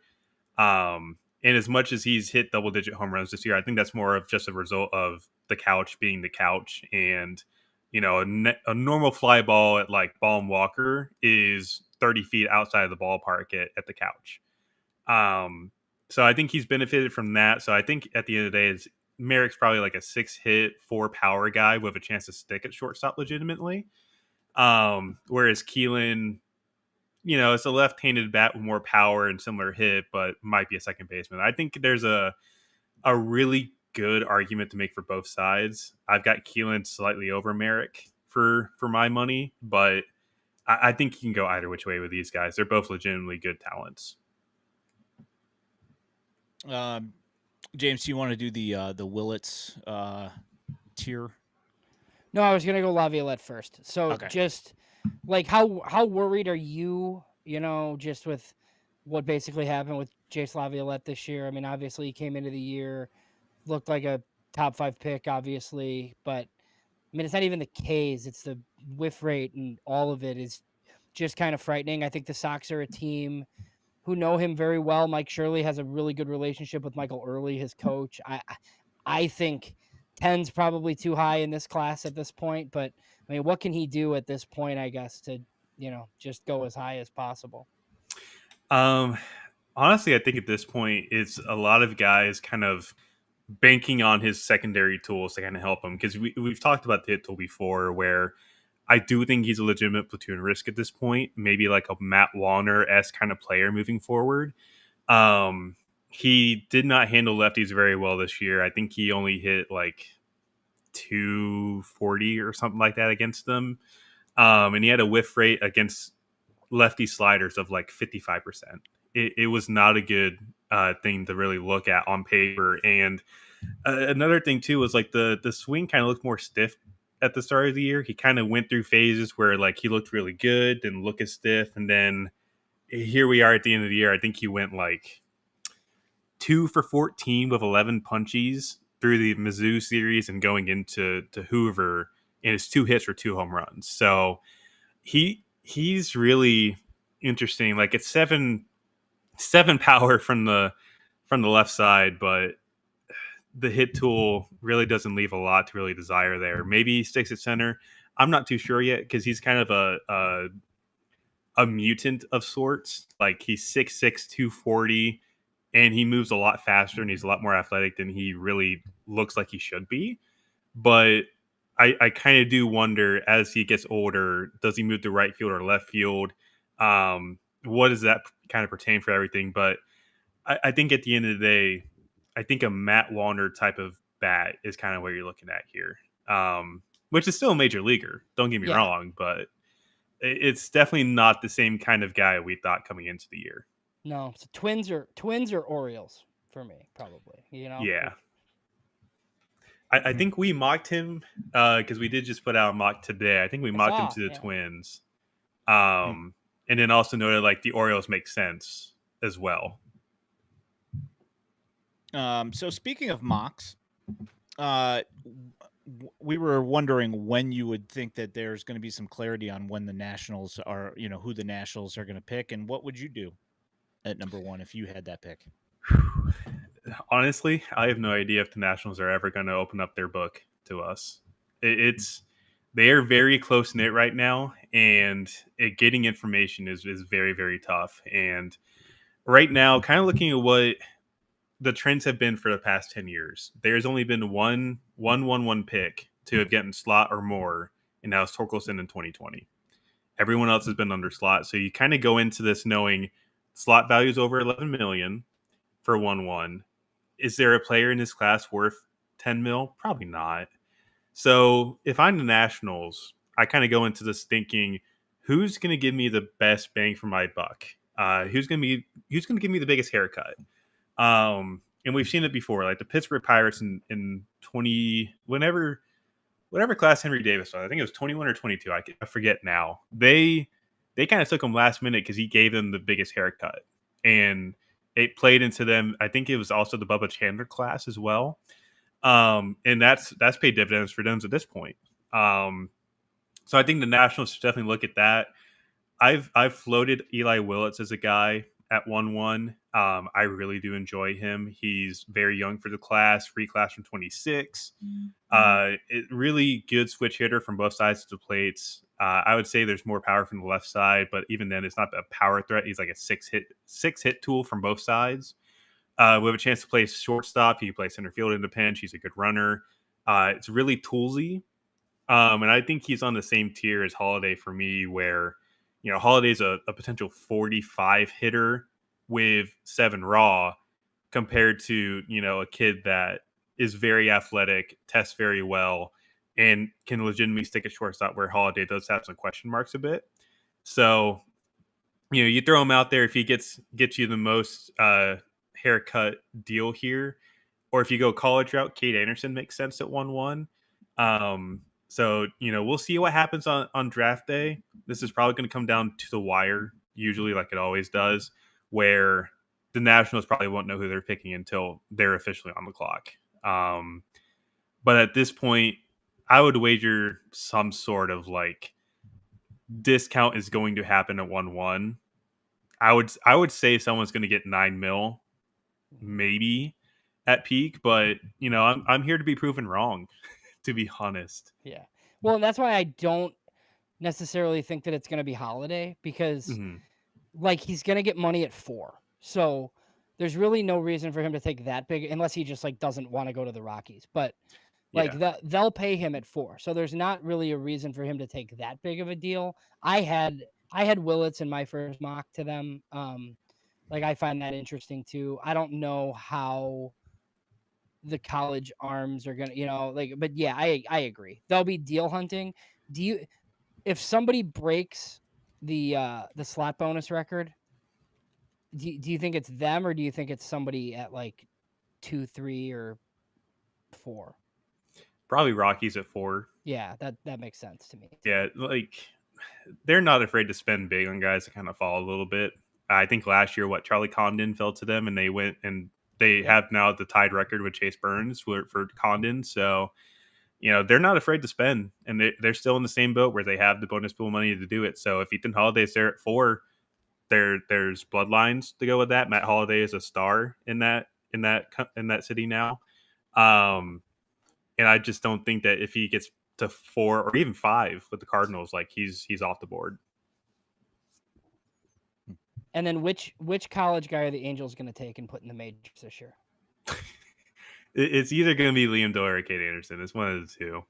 And as much as he's hit double digit home runs this year, I think that's more of just a result of the couch being the couch. And, a normal fly ball at like Ball and Walker is 30 feet outside of the ballpark at the couch. Um, so I think he's benefited from that. So I think at the end of the day, Merrick's probably like a 6 hit, 4 power guy with a chance to stick at shortstop legitimately. Whereas Keelan, it's a left-handed bat with more power and similar hit, but might be a second baseman. I think there's a really good argument to make for both sides. I've got Keelan slightly over Merrick for my money, but I think you can go either which way with these guys. They're both legitimately good talents. James, do you want to do the Willits tier? No, I was gonna go Laviolette first. So Okay. just like how worried are you? Just with what basically happened with Jace Laviolette this year. I mean, obviously he came into the year, looked like a top 5 pick, obviously, but I mean it's not even the K's, it's the whiff rate and all of it is just kind of frightening. I think the Sox are a team who know him very well. Mike Shirley has a really good relationship with Michael Early, his coach. I think 10's probably too high in this class at this point, but I mean, what can he do at this point, I guess, to, just go as high as possible? Um, Honestly, I think at this point, it's a lot of guys kind of banking on his secondary tools to kind of help him because we've talked about the hit tool before where I do think he's a legitimate platoon risk at this point, maybe like a Matt Wallner-esque kind of player moving forward. He did not handle lefties very well this year. I think he only hit like 240 or something like that against them. And he had a whiff rate against lefty sliders of like 55%. It was not a good thing to really look at on paper. And another thing too was like the swing kind of looked more stiff at the start of the year. He kind of went through phases where like he looked really good, didn't look as stiff, and then here we are at the end of the year. I think he went like 2 for 14 with 11 punchies through the Mizzou series and going into Hoover, and his 2 hits for 2 home runs. So he's really interesting. Like it's seven power from the left side, but the hit tool really doesn't leave a lot to really desire there. Maybe he sticks at center. I'm not too sure yet because he's kind of a mutant of sorts. Like he's 6'6", 240, and he moves a lot faster and he's a lot more athletic than he really looks like he should be. But I kind of do wonder as he gets older, does he move to right field or left field? What does that kind of pertain for everything? But I think at the end of the day, I think a Matt Wallner type of bat is kind of what you're looking at here, which is still a major leaguer. Don't get me Yeah. wrong, but it's definitely not the same kind of guy we thought coming into the year. No, so twins or Orioles for me, probably. Yeah. I think we mocked him because we did just put out a mock today. I think we I mocked him saw. to the Yeah. Twins. And then also noted like the Orioles make sense as well. So speaking of mocks, we were wondering when you would think that there's going to be some clarity on when the Nationals are, who the Nationals are going to pick, and what would you do at number 1 if you had that pick? Honestly, I have no idea if the Nationals are ever going to open up their book to us. It's they are very close knit right now, and getting information is very very tough. And right now, kind of looking at what the trends have been for the past 10 years, there's only been one pick to have gotten slot or more, and that was Torkelson in 2020. Everyone else has been under slot, so you kind of go into this knowing slot value is over 11 million for 1-1. Is there a player in this class worth 10 mil? Probably not. So if I'm the Nationals, I kind of go into this thinking, who's going to give me the best bang for my buck? Who's going to give me the biggest haircut? And we've seen it before, like the Pittsburgh Pirates in 20 whatever class Henry Davis was. I think it was 21 or 22. I forget now. They kind of took him last minute because he gave them the biggest haircut, and it played into them. I think it was also the Bubba Chandler class as well. And that's paid dividends for them at this point. So I think the Nationals should definitely look at that. I've floated Eli Willits as a guy at 1-1. I really do enjoy him. He's very young for the class, free class from 26. It really good switch hitter from both sides of the plates. I would say there's more power from the left side, but even then, it's not a power threat. He's like a six hit tool from both sides. We have a chance to play shortstop. He can play center field in the pinch. He's a good runner. It's really toolsy. And I think he's on the same tier as Holiday for me, where, Holiday's a potential 45 hitter with 7 raw compared to, a kid that is very athletic, tests very well, and can legitimately stick at shortstop where Holiday does have some question marks a bit. So, you throw him out there if he gets you the most haircut deal here, or if you go college route, Kate Anderson makes sense at 1-1. So we'll see what happens on draft day. This is probably going to come down to the wire, usually like it always does, where the Nationals probably won't know who they're picking until they're officially on the clock. But at this point, I would wager some sort of like discount is going to happen at 1-1. I would say someone's going to get 9 mil, maybe at peak, but I'm here to be proven wrong, to be honest. Yeah. Well, and that's why I don't necessarily think that it's going to be Holiday because, Mm-hmm. like, he's going to get money at 4. So there's really no reason for him to take that big unless he just, like, doesn't want to go to the Rockies. But, like, Yeah. they'll pay him at 4. So there's not really a reason for him to take that big of a deal. I had Willits in my first mock to them. Like, I find that interesting, too. I don't know how the college arms are gonna, but yeah, I agree. They'll be deal hunting. If somebody breaks the slot bonus record, do you think it's them or do you think it's somebody at like 2, 3, or 4? Probably Rockies at 4. Yeah, that makes sense to me too. Yeah, like they're not afraid to spend big on guys that kind of fall a little bit. I think last year, Charlie Condon fell to them, and they went and they Yep. have now the tied record with Chase Burns for Condon. So they're not afraid to spend, and they're still in the same boat where they have the bonus pool money to do it. So if Ethan Holiday's there at 4, there's bloodlines to go with that. Matt Holiday is a star in that city now. And I just don't think that if he gets to 4 or even 5 with the Cardinals, like he's off the board. And then which college guy are the Angels going to take and put in the majors this year? It's either going to be Liam Doyle or Kate Anderson. It's one of the two.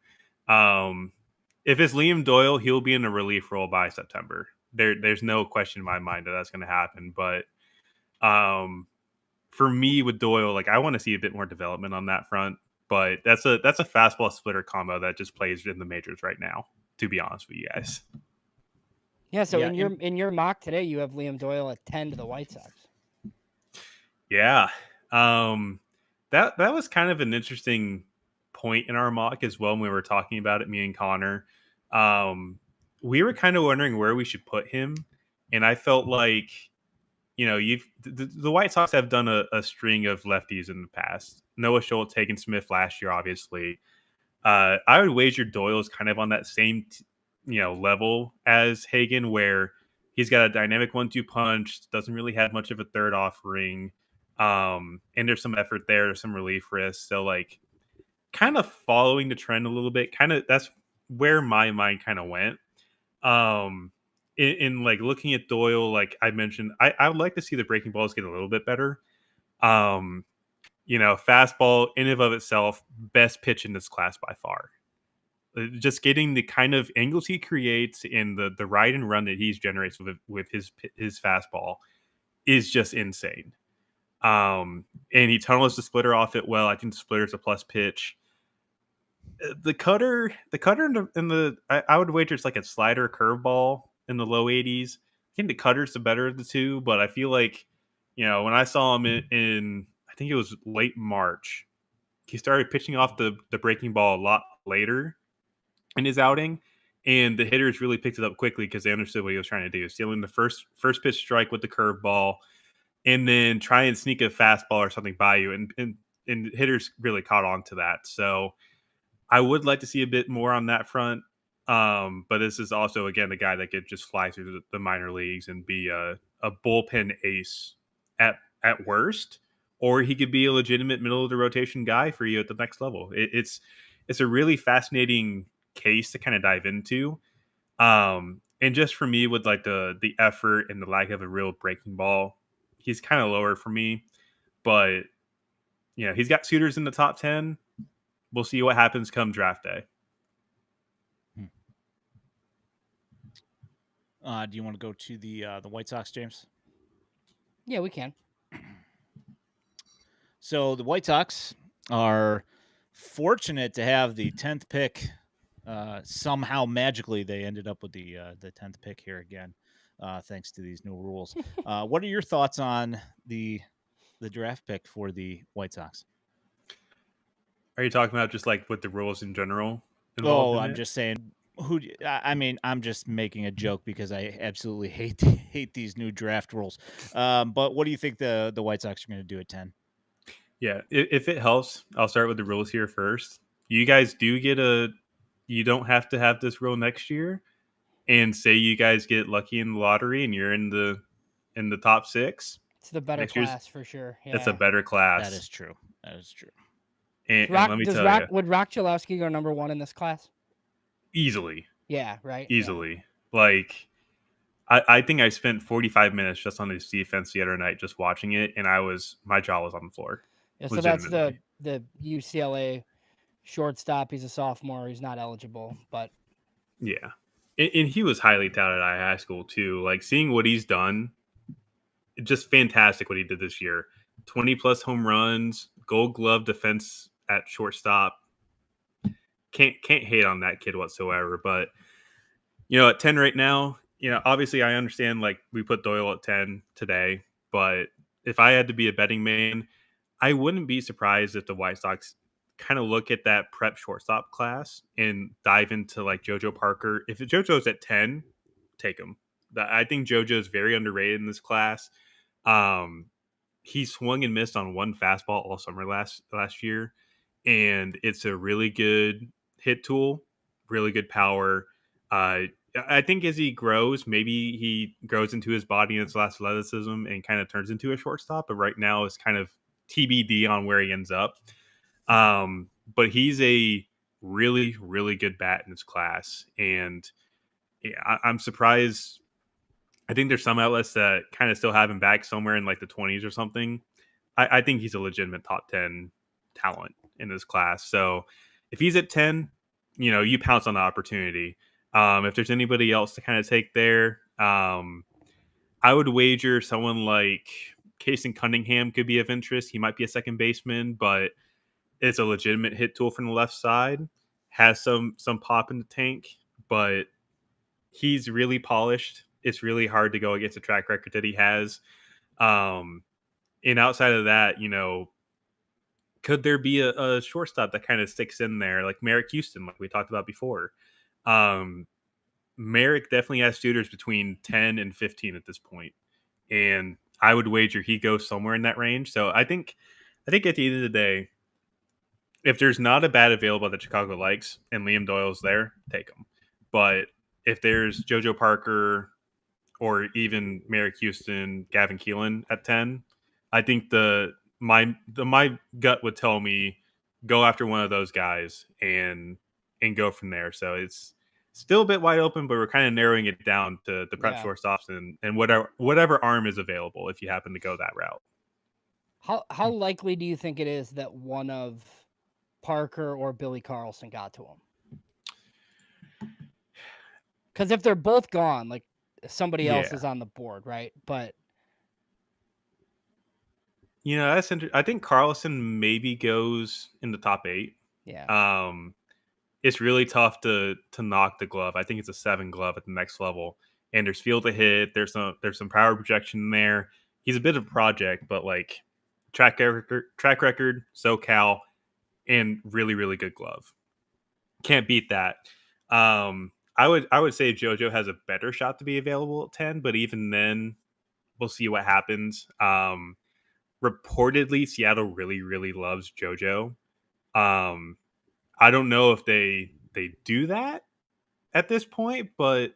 If it's Liam Doyle, he'll be in a relief role by September. There's no question in my mind that that's going to happen. But for me with Doyle, like I want to see a bit more development on that front. But that's a fastball splitter combo that just plays in the majors right now. To be honest with you guys. Yeah. So Yeah, in your mock today, you have Liam Doyle at 10 to the White Sox. Yeah. That was kind of an interesting point in our mock as well when we were talking about it, me and Connor. We were kind of wondering where we should put him, and I felt like the White Sox have done a string of lefties in the past. Noah Schultz, Hagen Smith last year, obviously. I would wager Doyle is kind of on that same level as Hagen, where he's got a dynamic 1-2 punch, doesn't really have much of a third offering, and there's some effort there, there's some relief risk. So like, kind of following the trend a little bit. Kind of that's where my mind kind of went. Um, in like looking at Doyle, like I mentioned, I would like to see the breaking balls get a little bit better. Um, fastball in and of itself, best pitch in this class by far. Just getting the kind of angles he creates and the ride and run that he generates with his fastball is just insane. And he tunnels the splitter off it well. I think the splitter is a plus pitch. The cutter in the I would wager it's like a slider curveball in the low 80s. I think the cutter's the better of the two, but I feel like when I saw him in I think it was late March, he started pitching off the breaking ball a lot later in his outing, and the hitters really picked it up quickly because they understood what he was trying to do, stealing the first pitch strike with the curveball, and then try and sneak a fastball or something by you, and hitters really caught on to that. So I would like to see a bit more on that front. But this is also again a guy that could just fly through the minor leagues and be a bullpen ace at worst, or he could be a legitimate middle of the rotation guy for you at the next level. It's a really fascinating case to kind of dive into. And just for me, with like the effort and the lack of a real breaking ball, he's kind of lower for me. But he's got suitors in the top 10. We'll see what happens come draft day. Do you want to go to the White Sox, James? Yeah, we can. So the White Sox are fortunate to have the 10th pick. Somehow magically they ended up with the 10th pick here again, thanks to these new rules. What are your thoughts on the draft pick for the White Sox? Are you talking about just like with the rules in general involved Oh, in I'm it? just saying. I mean, I'm just making a joke because I absolutely hate these new draft rules. But what do you think the White Sox are going to do at 10? Yeah, if it helps, I'll start with the rules here first. You guys do get you don't have to have this rule next year. And say you guys get lucky in the lottery and you're in the top 6. It's the better Next year's class for sure. It's a Yeah. better That class. is true. That is true. And let me tell you, Would Rock Chalowski go number 1 in this class? easily, Yeah, right. easily. Yeah. Like I think I spent 45 minutes just on this defense the other night just watching it, and my jaw was on the floor. Yeah, so that's Legitimately. the UCLA shortstop. He's a sophomore. He's not eligible, but Yeah. And he was highly touted out of high school too. Like seeing what he's done, just fantastic what he did this year. 20 plus home runs, gold glove defense at shortstop. Can't hate on that kid whatsoever. But at 10 right now, obviously I understand like we put Doyle at 10 today, but if I had to be a betting man, I wouldn't be surprised if the White Sox kind of look at that prep shortstop class and dive into like JoJo Parker. If JoJo's at 10, take him. I think JoJo is very underrated in this class. Um, he swung and missed on one fastball all summer last year, and it's a really good hit tool, really good power. Uh, I think as he grows, maybe he grows into his body and its athleticism and kind of turns into a shortstop. But right now, it's kind of TBD on where he ends up. But he's a really, really good bat in his class. And I'm surprised. I think there's some outlets that kind of still have him back somewhere in like the 20s or something. I think he's a legitimate top 10 talent in this class. So if he's at 10, you pounce on the opportunity. If there's anybody else to kind of take there, I would wager someone like Casey Cunningham could be of interest. He might be a second baseman, but it's a legitimate hit tool from the left side. Has some pop in the tank, but he's really polished. It's really hard to go against the track record that he has. Um, and outside of that, could there be a shortstop that kind of sticks in there, like Merrick Houston, like we talked about before? Um, Merrick definitely has suitors between 10 and 15 at this point, and I would wager he goes somewhere in that range. So I think at the end of the day, if there's not a bat available that Chicago likes and Liam Doyle's there, take him. But if there's JoJo Parker or even Merrick Houston, Gavin Keelan at 10, I think my gut would tell me go after one of those guys and go from there. So it's still a bit wide open, but we're kind of narrowing it down to the prep Yeah. shortstops and whatever arm is available if you happen to go that route. How likely do you think it is that one of Parker or Billy Carlson got to him? Because if they're both gone, like somebody else Yeah. is on the board, right? But That's interesting. I think Carlson maybe goes in the top 8. yeah, Um, it's really tough to knock the glove. I think it's a 7 glove at the next level. And there's field to hit. There's some power projection in there. He's a bit of a project, but like track record, SoCal, and really really good glove. Can't beat that. I would say JoJo has a better shot to be available at 10, but even then, we'll see what happens. Reportedly, Seattle really really loves JoJo. Um, I don't know if they do that at this point, but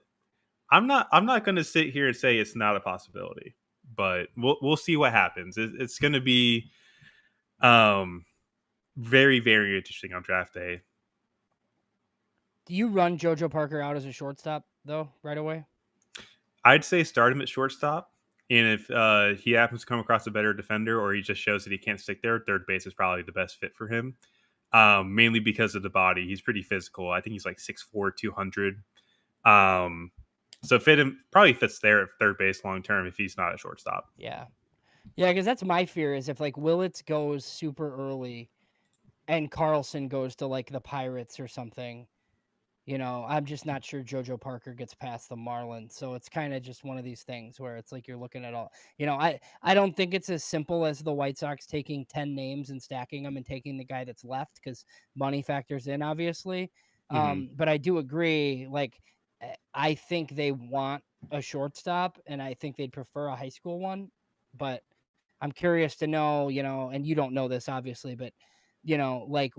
I'm not going to sit here and say it's not a possibility. But we'll see what happens. It's going to be um very very interesting on draft day. do you run JoJo Parker out as a shortstop though right away? I'd say start him at shortstop, and if he happens to come across a better defender or he just shows that he can't stick there, third base is probably the best fit for him. Mainly because of the body. He's pretty physical. I think he's like 6'4", 200. Um, so probably fits there at third base long term if he's not a shortstop. Yeah, yeah, because that's my fear is if like Willits goes super early and Carlson goes to like the Pirates or something. I'm just not sure JoJo Parker gets past the Marlins. So it's kind of just one of these things where it's like you're looking at all, I don't think it's as simple as the White Sox taking 10 names and stacking them and taking the guy that's left because money factors in, obviously. Mm-hmm. But I do agree. Like, I think they want a shortstop and I think they'd prefer a high school one. But I'm curious to know, and you don't know this, obviously, but, like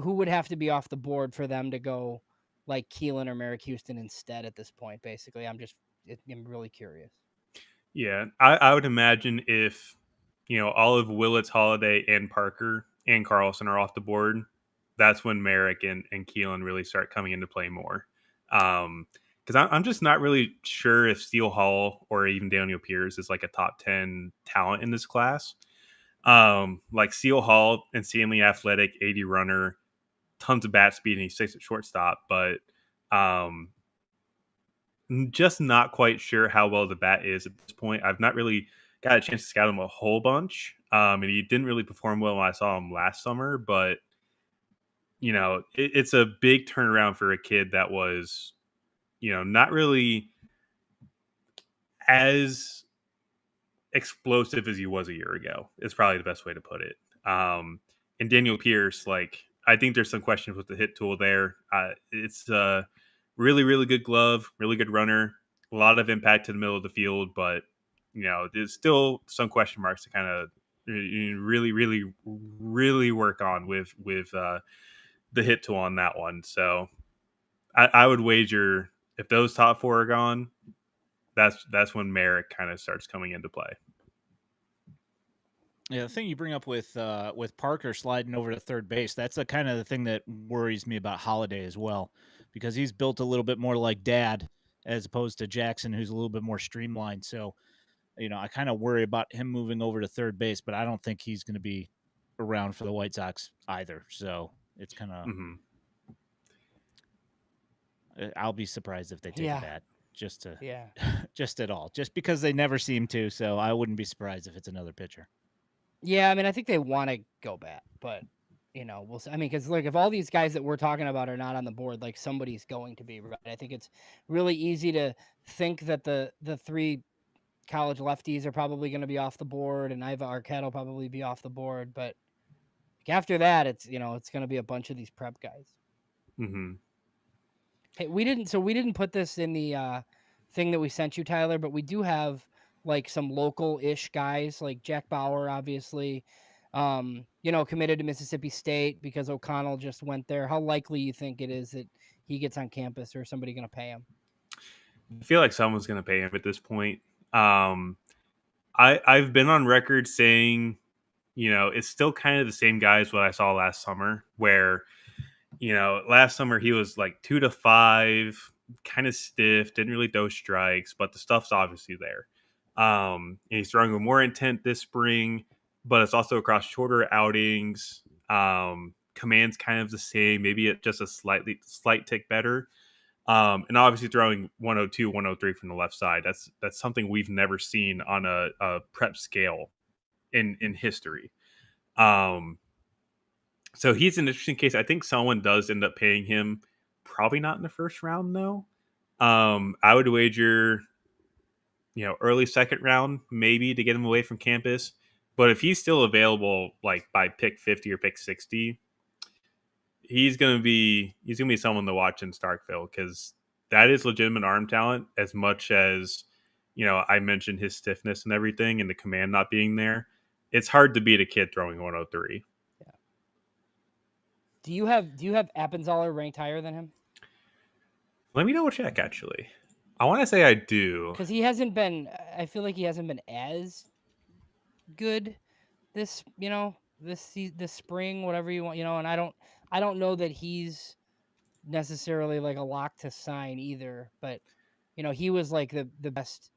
who would have to be off the board for them to go like Keelan or Merrick Houston instead at this point? Basically, I'm really curious. Yeah, I would imagine if all of Willits, Holiday, and Parker and Carlson are off the board, that's when Merrick and Keelan really start coming into play more. Because I'm just not really sure if Steele Hall or even Daniel Pierce is like a top 10 talent in this class. Like Steele Hall, insanely athletic, 80 runner, tons of bat speed, and he's 6 at shortstop, but um, just not quite sure how well the bat is at this point. I've not really got a chance to scout him a whole bunch, and he didn't really perform well when I saw him last summer. But it's a big turnaround for a kid that was, not really as explosive as he was a year ago. Is probably the best way to put it. And Daniel Pierce, like I think there's some questions with the hit tool there. It's really, really good glove, really good runner, a lot of impact to the middle of the field, but there's still some question marks to kind of really, really, really work on with the hit tool on that one. So I would wager if those top 4 are gone, that's when Merrick kind of starts coming into play. Yeah, the thing you bring up with Parker sliding over to third base, that's the kind of the thing that worries me about Holiday as well, because he's built a little bit more like Dad as opposed to Jackson, who's a little bit more streamlined. So, I kind of worry about him moving over to third base, but I don't think he's going to be around for the White Sox either. So it's kind of Hmm. I'll be surprised if they take a Yeah, bat just to yeah. just at all, just because they never seem to. So I wouldn't be surprised if it's another pitcher. Yeah, I mean, I think they want to go bat, but we'll see. I mean, because like if all these guys that we're talking about are not on the board, like somebody's going to be right. I think it's really easy to think that the three college lefties are probably going to be off the board, and Iva Arquette will probably be off the board. But like, after that, it's going to be a bunch of these prep guys. Hmm. Hey, we didn't put this in the thing that we sent you, Tyler, but we do have like some local-ish guys, like Jack Bauer, obviously, committed to Mississippi State because O'Connell just went there. How likely you think it is that he gets on campus, or somebody going to pay him? I feel like someone's going to pay him at this point. Um, I've been on record saying, it's still kind of the same guys what I saw last summer, where last summer he was like 2 to 5, kind of stiff, didn't really throw strikes, but the stuff's obviously there. And he's throwing with more intent this spring, but it's also across shorter outings. Command's kind of the same, maybe just a slight tick better. And obviously throwing 102, 103 from the left side. That's something we've never seen on a prep scale in history. Um, so he's an interesting case. I think someone does end up paying him. Probably not in the first round though. I would wager, early second round maybe to get him away from campus. But if he's still available, like by pick 50 or pick 60, he's gonna be someone to watch in Starkville because that is legitimate arm talent. As much as I mentioned his stiffness and everything, and the command not being there. It's hard to beat a kid throwing 103. Yeah. Do you have Appenzeller ranked higher than him? Let me double check. Actually, I want to say I do. Because he hasn't been. I feel like he hasn't been as good this spring, whatever you want, and I don't know that he's necessarily like a lock to sign either, but he was like the best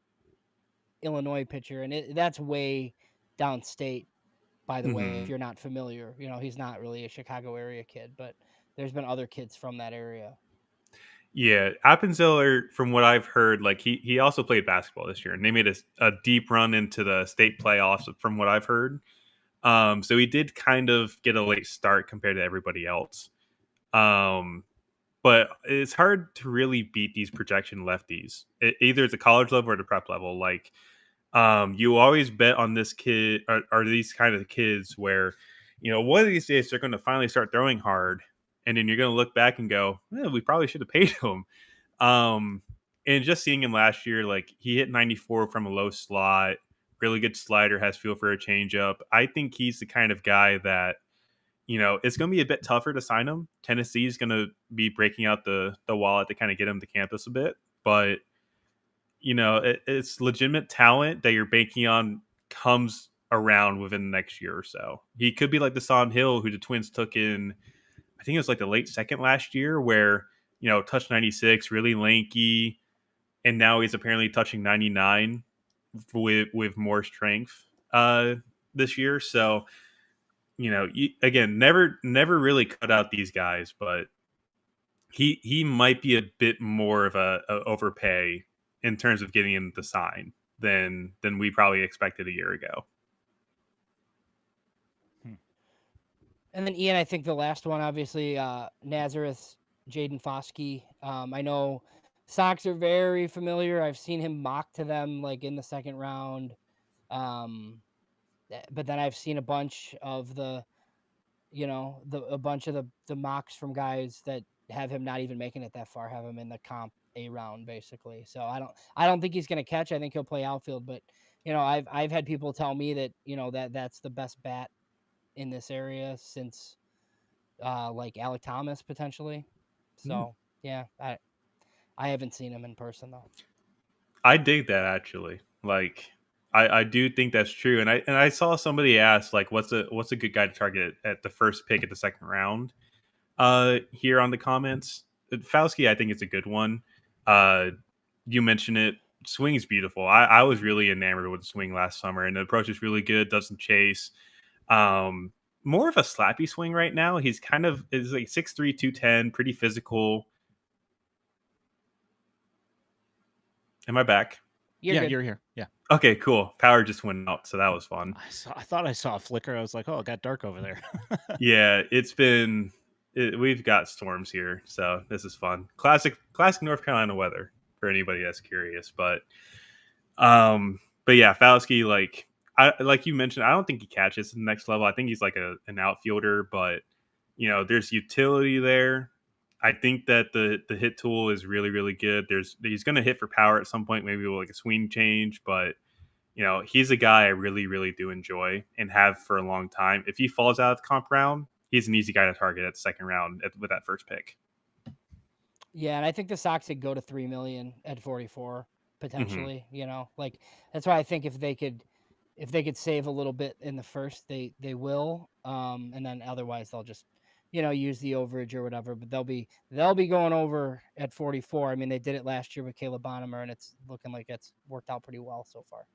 Illinois pitcher, and that's way downstate, by the way, if Hmm. you're not familiar. He's not really a Chicago area kid, but there's been other kids from that area. Yeah, Appenzeller, from what I've heard, like he also played basketball this year, and they made a deep run into the state playoffs. From what I've heard, so he did kind of get a late start compared to everybody else. Um, but it's hard to really beat these projection lefties. Either at the college level or the prep level. Like, you always bet on this kid or these kind of kids where, one of these days they're going to finally start throwing hard, and then you're going to look back and go, we probably should have paid him. Um, and just seeing him last year, like he hit 94 from a low slot, really good slider, has feel for a changeup. I think he's the kind of guy that it's going to be a bit tougher to sign him. Tennessee's going to be breaking out the wallet to kind of get him to campus a bit, but it's legitimate talent that you're banking on comes around within the next year or so. He could be like the Son Hill, who the Twins took in, I think it was like the late second last year, where touched 96, really lanky, and now he's apparently touching 99 with more strength this year. So again, never really cut out these guys, but he might be a bit more of a overpay in terms of getting him the sign than we probably expected a year ago. Hmm. And then Ian, I think the last one, obviously, Nazareth, Jaden Foskey. I know Sox are very familiar. I've seen him mock to them like in the second round. But then I've seen a bunch of a bunch of the mocks from guys that have him not even making it that far, have him in the comp A round basically. So I don't think he's going to catch. I think he'll play outfield, but I've had people tell me that that's the best bat in this area since like Alec Thomas potentially. Hmm. So yeah, I haven't seen him in person though. I dig that actually. Like, I do think that's true, and I saw somebody ask like, what's a good guy to target at the first pick at the second round? Here on the comments, Fauski, I think it's a good one. Uh, you mentioned it. Swing is beautiful. I was really enamored with the swing last summer, and the approach is really good. Doesn't chase. Um, More of a slappy swing right now. He's kind of is like 6'3", 210, pretty physical. Am I back? You're Yeah, good. you're here. Yeah. Okay, cool. Power just went out, so that was fun. I thought I saw a flicker. I was like, "Oh, it got dark over there." Yeah, we've got storms here, so this is fun. Classic North Carolina weather for anybody that's curious. But yeah, Fauski, like you mentioned, I don't think he catches the next level. I think he's like an outfielder, but there's utility there. I think that the hit tool is really really good. He's going to hit for power at some point, maybe with like a swing change, but he's a guy I really, really do enjoy and have for a long time. If he falls out of the comp round, he's an easy guy to target at the second round with that first pick. Yeah, and I think the Sox could go to 3 million at 44 Hmm. potentially. Like that's why I think if they could save a little bit in the first, they will. And then otherwise they'll just use the overage or whatever. But they'll be going over at 44. I mean, they did it last year with Caleb Bonham, and it's looking like it's worked out pretty well so far.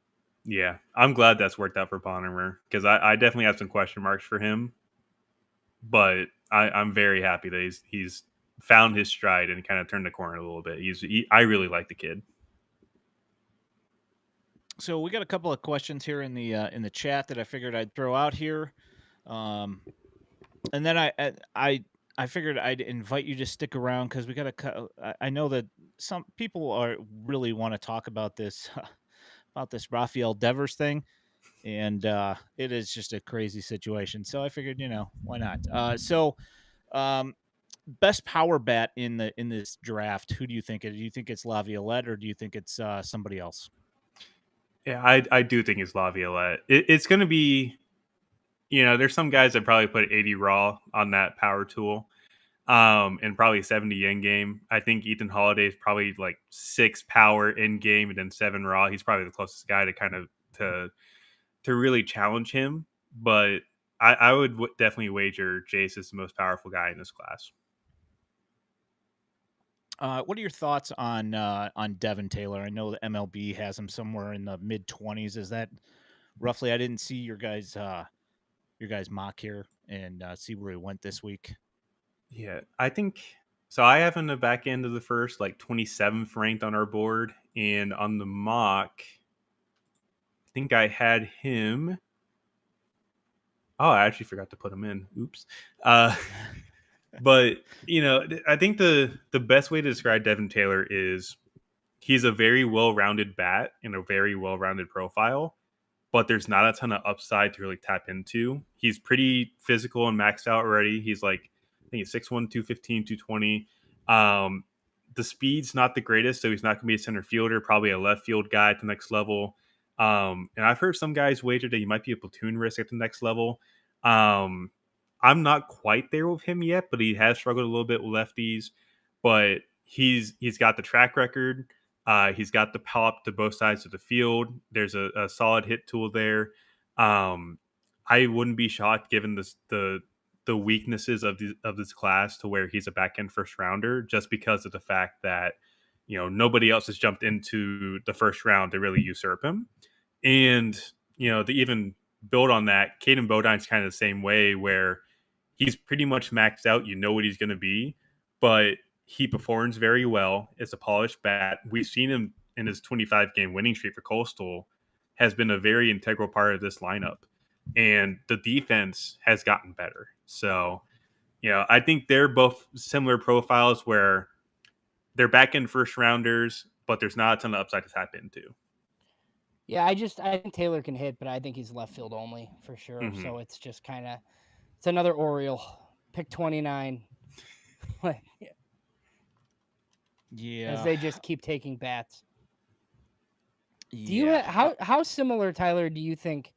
Yeah, I'm glad that's worked out for Bonner because I definitely have some question marks for him, but I'm very happy that he's found his stride and kind of turned the corner a little bit. I really like the kid. So we got a couple of questions here in the chat that I figured I'd throw out here, and then I figured I'd invite you to stick around because we got to. I know that some people are really want to talk about this about this Rafael Devers thing, and it is just a crazy situation. So I figured, why not? Um, best power bat in this draft. Who do you think? Do you think it's Laviolette or do you think it's somebody else? Yeah, I do think it's Laviolette. It's going to be, there's some guys that probably put 80 raw on that power tool, and probably 70 in game. I think Ethan Holiday is probably like 6 power in game and then 7 raw. He's probably the closest guy to kind of to really challenge him. But I would definitely wager Jace is the most powerful guy in this class. What are your thoughts on Devin Taylor? I know the MLB has him somewhere in the mid-20s. Is that roughly? I didn't see your guys mock here and see where he went this week. Yeah, I think so. I have in the back end of the first, like 27th ranked on our board, and on the mock, I think I had him. Oh, I actually forgot to put him in. Oops. Uh, but I think the best way to describe Devin Taylor is he's a very well-rounded bat and a very well-rounded profile, but there's not a ton of upside to really tap into. He's pretty physical and maxed out already. He's like, I think he's 6'1", 215, 220. The speed's not the greatest, so he's not going to be a center fielder, probably a left field guy at the next level. And I've heard some guys wager that he might be a platoon risk at the next level. Um, I'm not quite there with him yet, but he has struggled a little bit with lefties. But he's got the track record. He's got the pop to both sides of the field. There's a solid hit tool there. Um, I wouldn't be shocked given the weaknesses of this class to where he's a back end first rounder, just because of the fact that nobody else has jumped into the first round to really usurp him. And to even build on that, Caden Bodine's kind of the same way, where he's pretty much maxed out. You know what he's going to be, but he performs very well. It's a polished bat. We've seen him in his 25 game winning streak for Coastal, has been a very integral part of this lineup, and the defense has gotten better. So, I think they're both similar profiles where they're back end first rounders, but there's not a ton of upside to tap into. Yeah, I think Taylor can hit, but I think he's left field only for sure. Mm-hmm. So it's just it's another Oriole, pick 29. As Yeah, they just keep taking bats. Do you yeah. how similar, Tyler, do you think,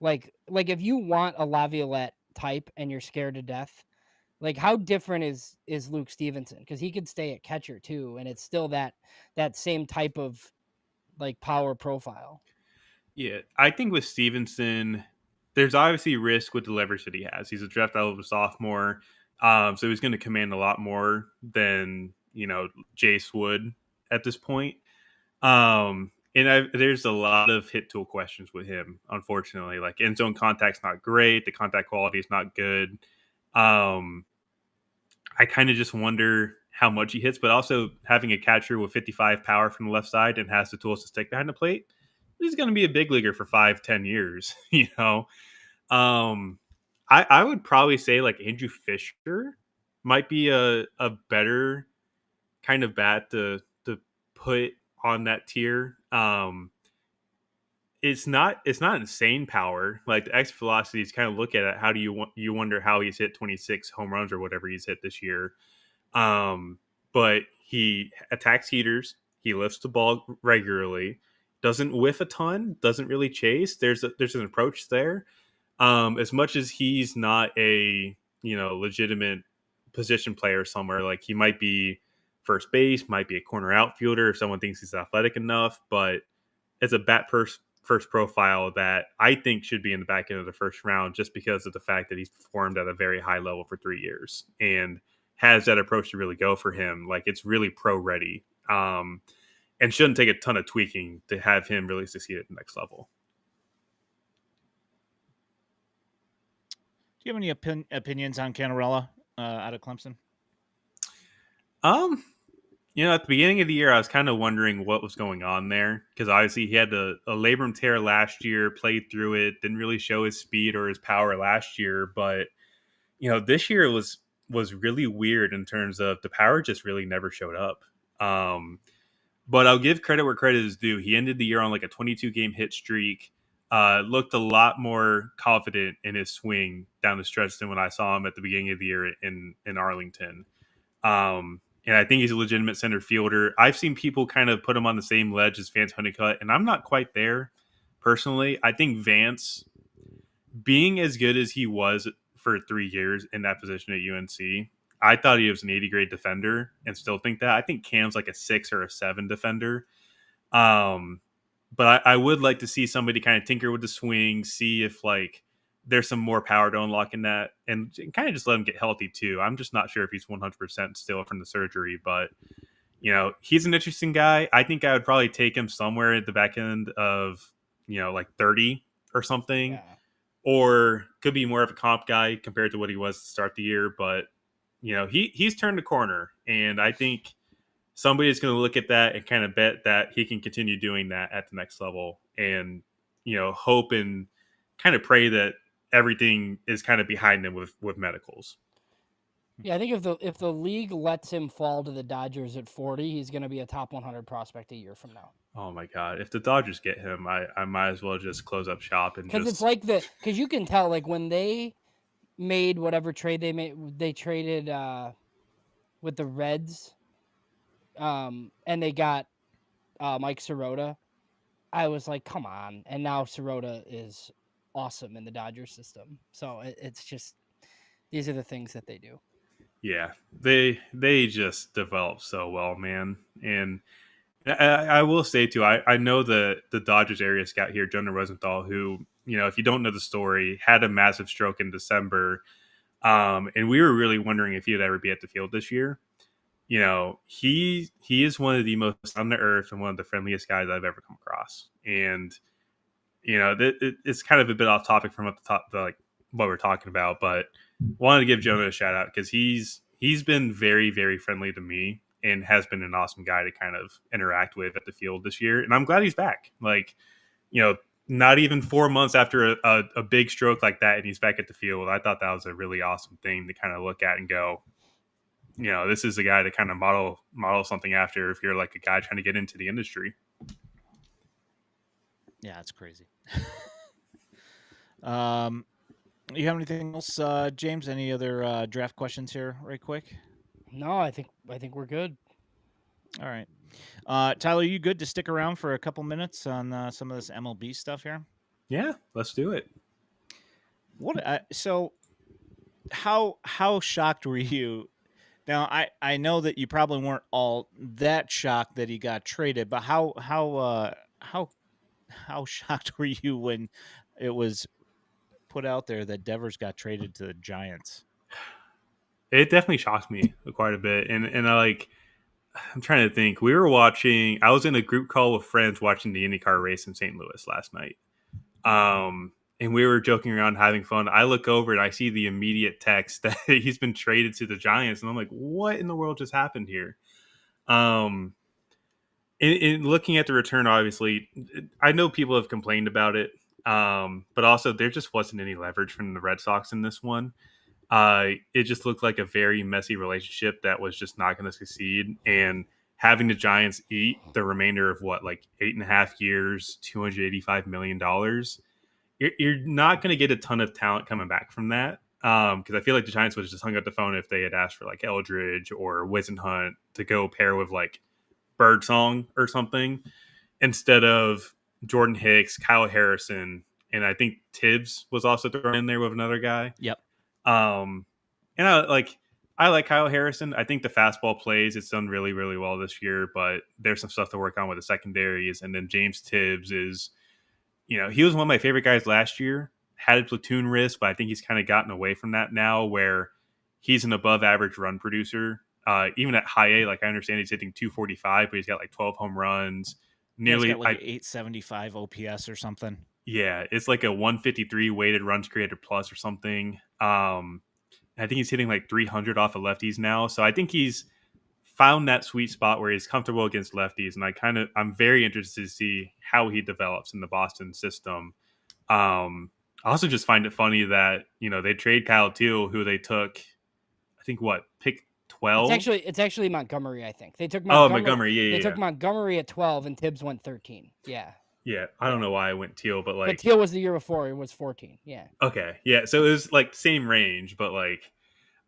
like if you want a Laviolette type and you're scared to death, like how different is Luke Stevenson? Because he could stay at catcher too, and it's still that same type of like power profile. Yeah, I think with Stevenson, there's obviously risk with the leverage that he has. He's a draft eligible sophomore, so he's going to command a lot more than Jace would at this point. There's a lot of hit tool questions with him. Unfortunately, like end zone contact's not great. The contact quality is not good. Um, I kind of just wonder how much he hits, but also having a catcher with 55 power from the left side and has the tools to stick behind the plate, he's going to be a big leaguer for 5-10 years. Um, I would probably say like Andrew Fisher might be a better kind of bat to put on that tier. It's not insane power. Like the exit velocities, kind of look at it. How do you wonder how he's hit 26 home runs or whatever he's hit this year? Um, but he attacks heaters. He lifts the ball regularly. Doesn't whiff a ton. Doesn't really chase. There's an approach there. As much as he's not a legitimate position player somewhere, like he might be first base, might be a corner outfielder if someone thinks he's athletic enough. But as a first profile that I think should be in the back end of the first round just because of the fact that he's performed at a very high level for 3 years and has that approach to really go for him. Like it's really pro ready. And shouldn't take a ton of tweaking to have him really succeed at the next level. Do you have any opinions on Canarella out of Clemson? Um, at the beginning of the year, I was kind of wondering what was going on there because obviously he had a labrum tear last year, played through it, didn't really show his speed or his power last year. But this year was really weird in terms of the power just really never showed up. But I'll give credit where credit is due. He ended the year on like a 22 game hit streak. Looked a lot more confident in his swing down the stretch than when I saw him at the beginning of the year in Arlington. And I think he's a legitimate center fielder. I've seen people kind of put him on the same ledge as Vance Honeycutt, and I'm not quite there personally. I think Vance, being as good as he was for 3 years in that position at UNC, I thought he was an 80 grade defender and still think that. I think Cam's like a 6 or a 7 defender. Um, but I would like to see somebody kind of tinker with the swing, see if like there's some more power to unlock in that, and kind of just let him get healthy too. I'm just not sure if he's 100% still from the surgery, but he's an interesting guy. I think I would probably take him somewhere at the back end of like 30 or something, Yeah. or could be more of a comp guy compared to what he was to start the year. But he's turned the corner, and I think somebody's going to look at that and kind of bet that he can continue doing that at the next level, and hope and kind of pray that everything is kind of behind him with medicals. Yeah, I think if the league lets him fall to the Dodgers at 40, he's going to be a top 100 prospect a year from now. Oh my god, if the Dodgers get him, I might as well just close up shop and Because it's just like because you can tell like when they made whatever trade they made, they traded with the Reds, and they got Mike Sirota. I was like, come on, and now Sirota is awesome in the Dodgers system. So it's just these are the things that they do. yeah, they just develop so well, man. And I will say too, I know the Dodgers area scout here, Jonah Rosenthal, who if you don't know the story, had a massive stroke in December, and we were really wondering if he'd ever be at the field this year. He is one of the most on the earth and one of the friendliest guys I've ever come across. And it's kind of a bit off topic from like what we're talking about, but wanted to give Jonah a shout out because he's been very, very friendly to me and has been an awesome guy to kind of interact with at the field this year. And I'm glad he's back. Like, not even 4 months after a big stroke like that, and he's back at the field. I thought that was a really awesome thing to kind of look at and go, this is a guy to kind of model something after if you're like a guy trying to get into the industry. Yeah, it's crazy. You have anything else, James? Any other draft questions here, right quick? No, I think we're good. All right, Tyler, you good to stick around for a couple minutes on some of this MLB stuff here? Yeah, let's do it. So how shocked were you? Now I know that you probably weren't all that shocked that he got traded, but how how shocked were you when it was put out there that Devers got traded to the Giants? It definitely shocked me quite a bit, and I'm trying to think. We were watching. I was in a group call with friends watching the IndyCar race in St. Louis last night. And we were joking around, having fun. I look over and I see the immediate text that he's been traded to the Giants, and I'm like, "What in the world just happened here?" Um, in looking at the return, obviously, I know people have complained about it, but also there just wasn't any leverage from the Red Sox in this one. It just looked like a very messy relationship that was just not going to succeed. And having the Giants eat the remainder of what, like 8.5 years, $285 million, you're not going to get a ton of talent coming back from that. Because I feel like the Giants would have just hung up the phone if they had asked for like Eldridge or Wizenhunt to go pair with like Birdsong or something instead of Jordan Hicks, Kyle Harrison, and I think Tibbs was also thrown in there with another guy. Yep. Um, and I like Kyle Harrison. I think the fastball plays. It's done really, really well this year, but there's some stuff to work on with the secondaries. And then James Tibbs is, he was one of my favorite guys last year. Had a platoon risk, but I think he's kind of gotten away from that now, where he's an above average run producer. Even at high A, like I understand he's hitting 245, but he's got like 12 home runs. Yeah, it's Nearly, got like an 875 OPS or something. yeah, it's like a 153 weighted runs created plus or something. I think he's hitting like 300 off of lefties now. So I think he's found that sweet spot where he's comfortable against lefties. And I'm very interested to see how he develops in the Boston system. I also just find it funny that, they trade Kyle Teal, who they took, I think pick It's 12. actually it's actually Montgomery, I think. They took Oh, Montgomery Montgomery. Yeah, they yeah, took yeah. Montgomery at 12 and Tibbs went 13. Yeah. Yeah. I don't Yeah. know why I went Teal, but But like, Teal was the year before. It was 14. Yeah. okay. Yeah. So it was like same range, but like,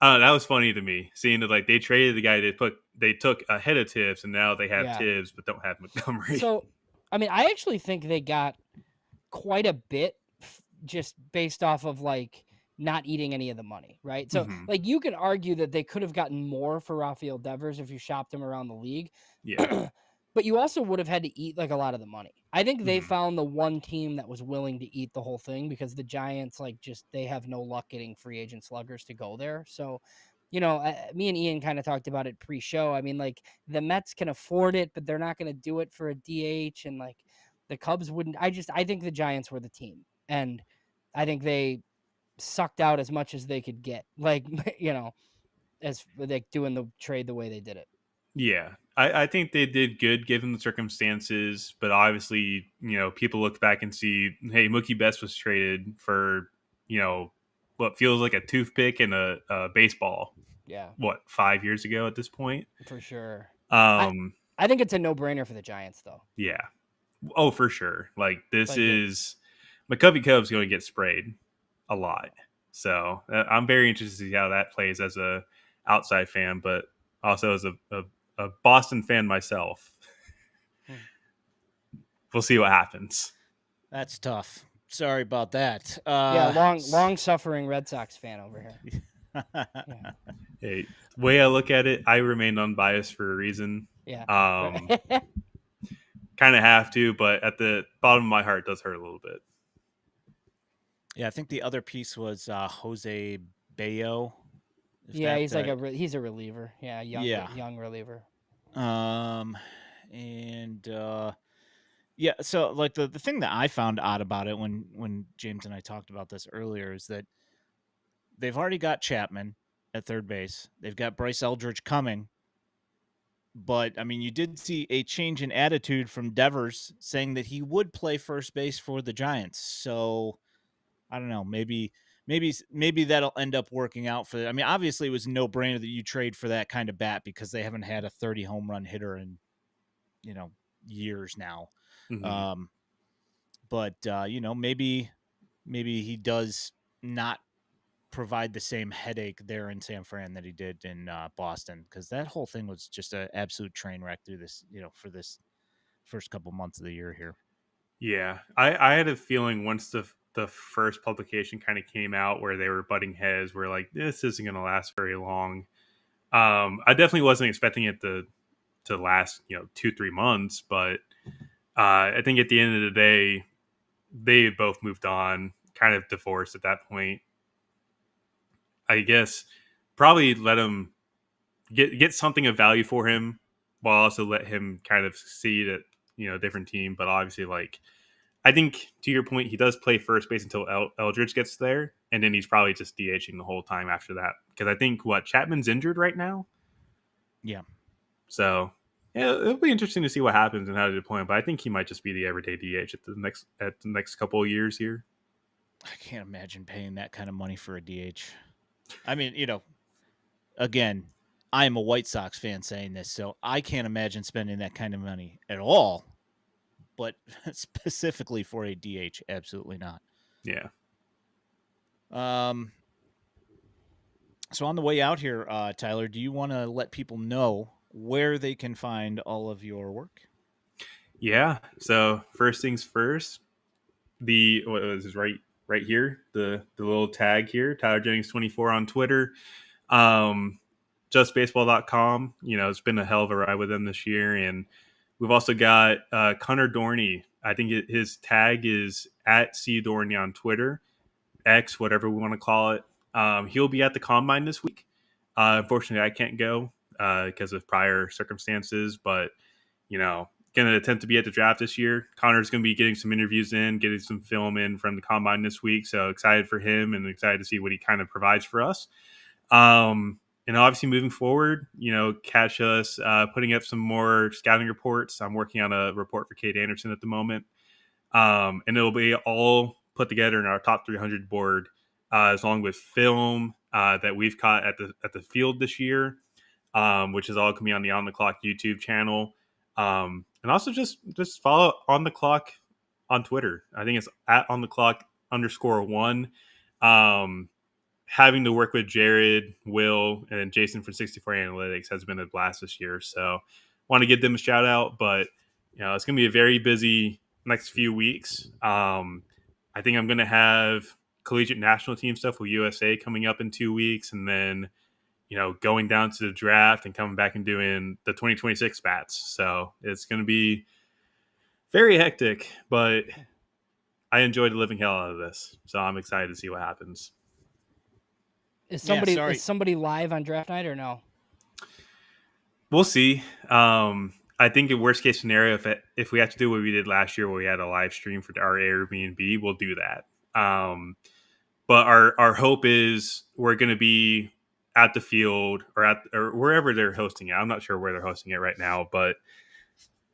that was funny to me, seeing that like they traded the guy they took ahead of Tibbs, and now they have Yeah. Tibbs but don't have Montgomery. So, I mean, I actually think they got quite a bit just based off of like not eating any of the money, right? So, Mm-hmm. like, you can argue that they could have gotten more for Rafael Devers if you shopped him around the league. Yeah. But you also would have had to eat like a lot of the money. I think they Mm-hmm. found the one team that was willing to eat the whole thing, because the Giants, like, just they have no luck getting free agent sluggers to go there. So, me and Ian kind of talked about it pre-show. I mean, like, the Mets can afford it, but they're not going to do it for a DH, and like the Cubs wouldn't. I think the Giants were the team, and I think they sucked out as much as they could get. Like, as like doing the trade the way they did it. Yeah. I think they did good given the circumstances, but obviously, people look back and see, hey, Mookie Betts was traded for, what feels like a toothpick and a baseball, Yeah, 5 years ago at this point. for sure. I Um, I think it's a no-brainer for the Giants, though. yeah. Oh, for sure. Like, this Like, is McCovey Cubs going to get sprayed a lot. So I'm very interested to see how that plays as a outside fan, but also as a Boston fan myself. We'll see what happens. That's tough. Sorry about that. yeah, long-suffering Red Sox fan over here. Yeah, Hey, the way I look at it, I remain unbiased for a reason. yeah. Um, kind of have to, but at the bottom of my heart, it does hurt a little bit. Yeah, I think the other piece was Jose Bayo. Yeah, he's like he's a reliever. Yeah, young reliever. And yeah, so like the thing that I found odd about it when James and I talked about this earlier is that they've already got Chapman at third base. They've got Bryce Eldridge coming. But I mean, you did see a change in attitude from Devers saying that he would play first base for the Giants. So I don't know, maybe that'll end up working out for. I mean, obviously it was no brainer that you trade for that kind of bat because they haven't had a 30 home run hitter in years now. Mm-hmm. But maybe he does not provide the same headache there in San Fran that he did in Boston, because that whole thing was just an absolute train wreck through this, for this first couple months of the year here. Yeah, I had a feeling once the first publication kind of came out where they were butting heads, where like this isn't going to last very long. I definitely wasn't expecting it to last 2-3 months, but I think at the end of the day, they both moved on, kind of divorced at that point. I guess probably let him get something of value for him, while also let him kind of succeed at a different team. But obviously, like I think to your point, he does play first base until Eldridge gets there, and then he's probably just DHing the whole time after that. Because I think Chapman's injured right now, Yeah. so yeah, it'll be interesting to see what happens and how to deploy him. But I think he might just be the everyday DH at the next couple of years here. I can't imagine paying that kind of money for a DH. I mean, again, I am a White Sox fan saying this, so I can't imagine spending that kind of money at all. But specifically for a DH, absolutely not. Yeah. So on the way out here, Tyler, do you want to let people know where they can find all of your work? Yeah. So first things first, what was this right here, the little tag here, Tyler Jennings 24 on Twitter. Justbaseball.com. It's been a hell of a ride with them this year, and we've also got Connor Dorney. I think his tag is at C Dorney on Twitter, X, whatever we want to call it. He'll be at the combine this week. Unfortunately, I can't go because of prior circumstances, but going to attempt to be at the draft this year. Connor's going to be getting some interviews in, getting some film in from the combine this week. So excited for him and excited to see what he kind of provides for us. And obviously moving forward, catch us putting up some more scouting reports. I'm working on a report for Kate Anderson at the moment. And it'll be all put together in our top 300 board, along with film that we've caught at the field this year, which is all coming on the On the Clock YouTube channel. And also just follow On the Clock on Twitter. I think it's at On the Clock _1. Having to work with Jared, Will, and Jason from 64 Analytics has been a blast this year. So want to give them a shout out, but it's going to be a very busy next few weeks. I think I'm going to have collegiate national team stuff with USA coming up in 2 weeks, and then going down to the draft and coming back and doing the 2026 bats. So it's going to be very hectic, but I enjoyed the living hell out of this. So I'm excited to see what happens. Is Yeah, somebody sorry. is somebody live on draft night or no? We'll see. I think in worst case scenario, if we have to do what we did last year, where we had a live stream for our Airbnb, we'll do that. But our hope is we're going to be at the field or wherever they're hosting it. I'm not sure where they're hosting it right now, but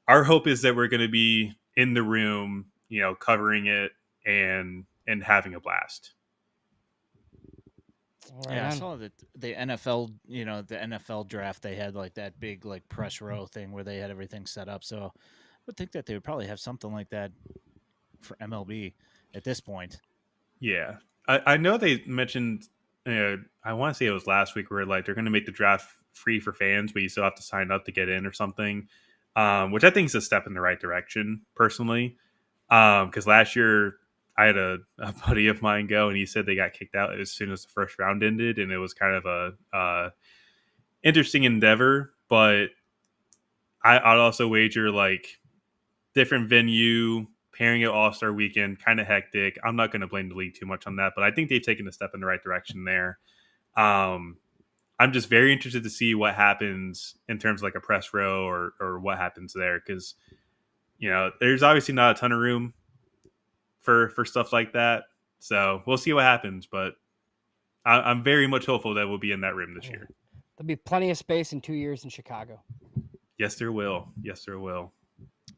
our hope is that we're going to be in the room, covering it and having a blast. Right Yeah, I on. saw that the NFL, the NFL draft, they had like that big like press row thing where they had everything set up. So I would think that they would probably have something like that for MLB at this point. Yeah. I know they mentioned, I want to say it was last week, where like they're going to make the draft free for fans, but you still have to sign up to get in or something, which I think is a step in the right direction, personally. Because last year I had a buddy of mine go, and he said they got kicked out as soon as the first round ended, and it was kind of a interesting endeavor. But I'd also wager like different venue, pairing it All-Star weekend, kind of hectic. I'm not going to blame the league too much on that, but I think they've taken a step in the right direction there. I'm just very interested to see what happens in terms of like a press row or what happens there, because there's obviously not a ton of room for stuff like that. So we'll see what happens, but I'm very much hopeful that we'll be in that room this year. There'll be plenty of space in 2 years in Chicago. Yes, there will. Yes, there will.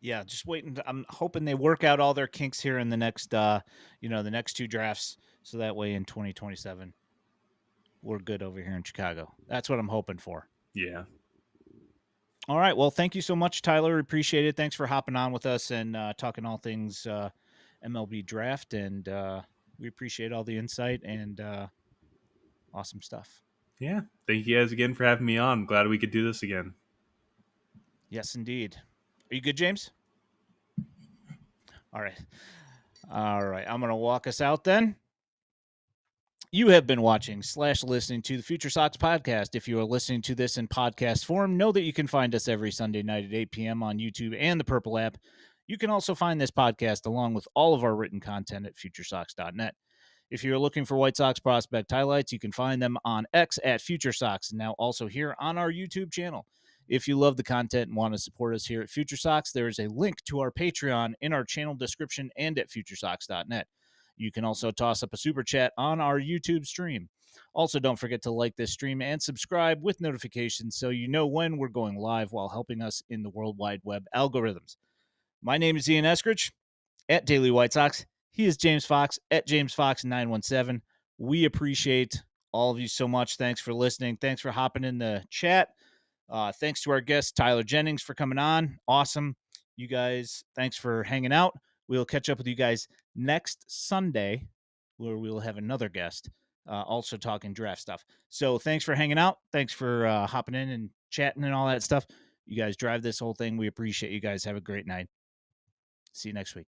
Yeah, just waiting. I'm hoping they work out all their kinks here in the next, the next two drafts, so that way in 2027 we're good over here in Chicago. That's what I'm hoping for. Yeah. All right. Well, thank you so much, Tyler. Appreciate it. Thanks for hopping on with us and talking all things MLB draft, and we appreciate all the insight and awesome stuff. Yeah. Thank you guys again for having me on. I'm glad we could do this again. Yes, indeed. Are you good, James? All right. All right. I'm going to walk us out then. You have been watching / listening to the FutureSox podcast. If you are listening to this in podcast form, know that you can find us every Sunday night at 8 p.m. on YouTube and the Purple app. You can also find this podcast along with all of our written content at FutureSox.net. If you're looking for White Sox prospect highlights, you can find them on X at FutureSox, and now also here on our YouTube channel. If you love the content and want to support us here at FutureSox, there is a link to our Patreon in our channel description and at FutureSox.net. You can also toss up a super chat on our YouTube stream. Also, don't forget to like this stream and subscribe with notifications so you know when we're going live while helping us in the World Wide Web algorithms. My name is Ian Eskridge at Daily White Sox. He is James Fox at JamesFox917. We appreciate all of you so much. Thanks for listening. Thanks for hopping in the chat. Thanks to our guest, Tyler Jennings, for coming on. Awesome. You guys, thanks for hanging out. We'll catch up with you guys next Sunday, where we'll have another guest also talking draft stuff. So thanks for hanging out. Thanks for hopping in and chatting and all that stuff. You guys drive this whole thing. We appreciate you guys. Have a great night. See you next week.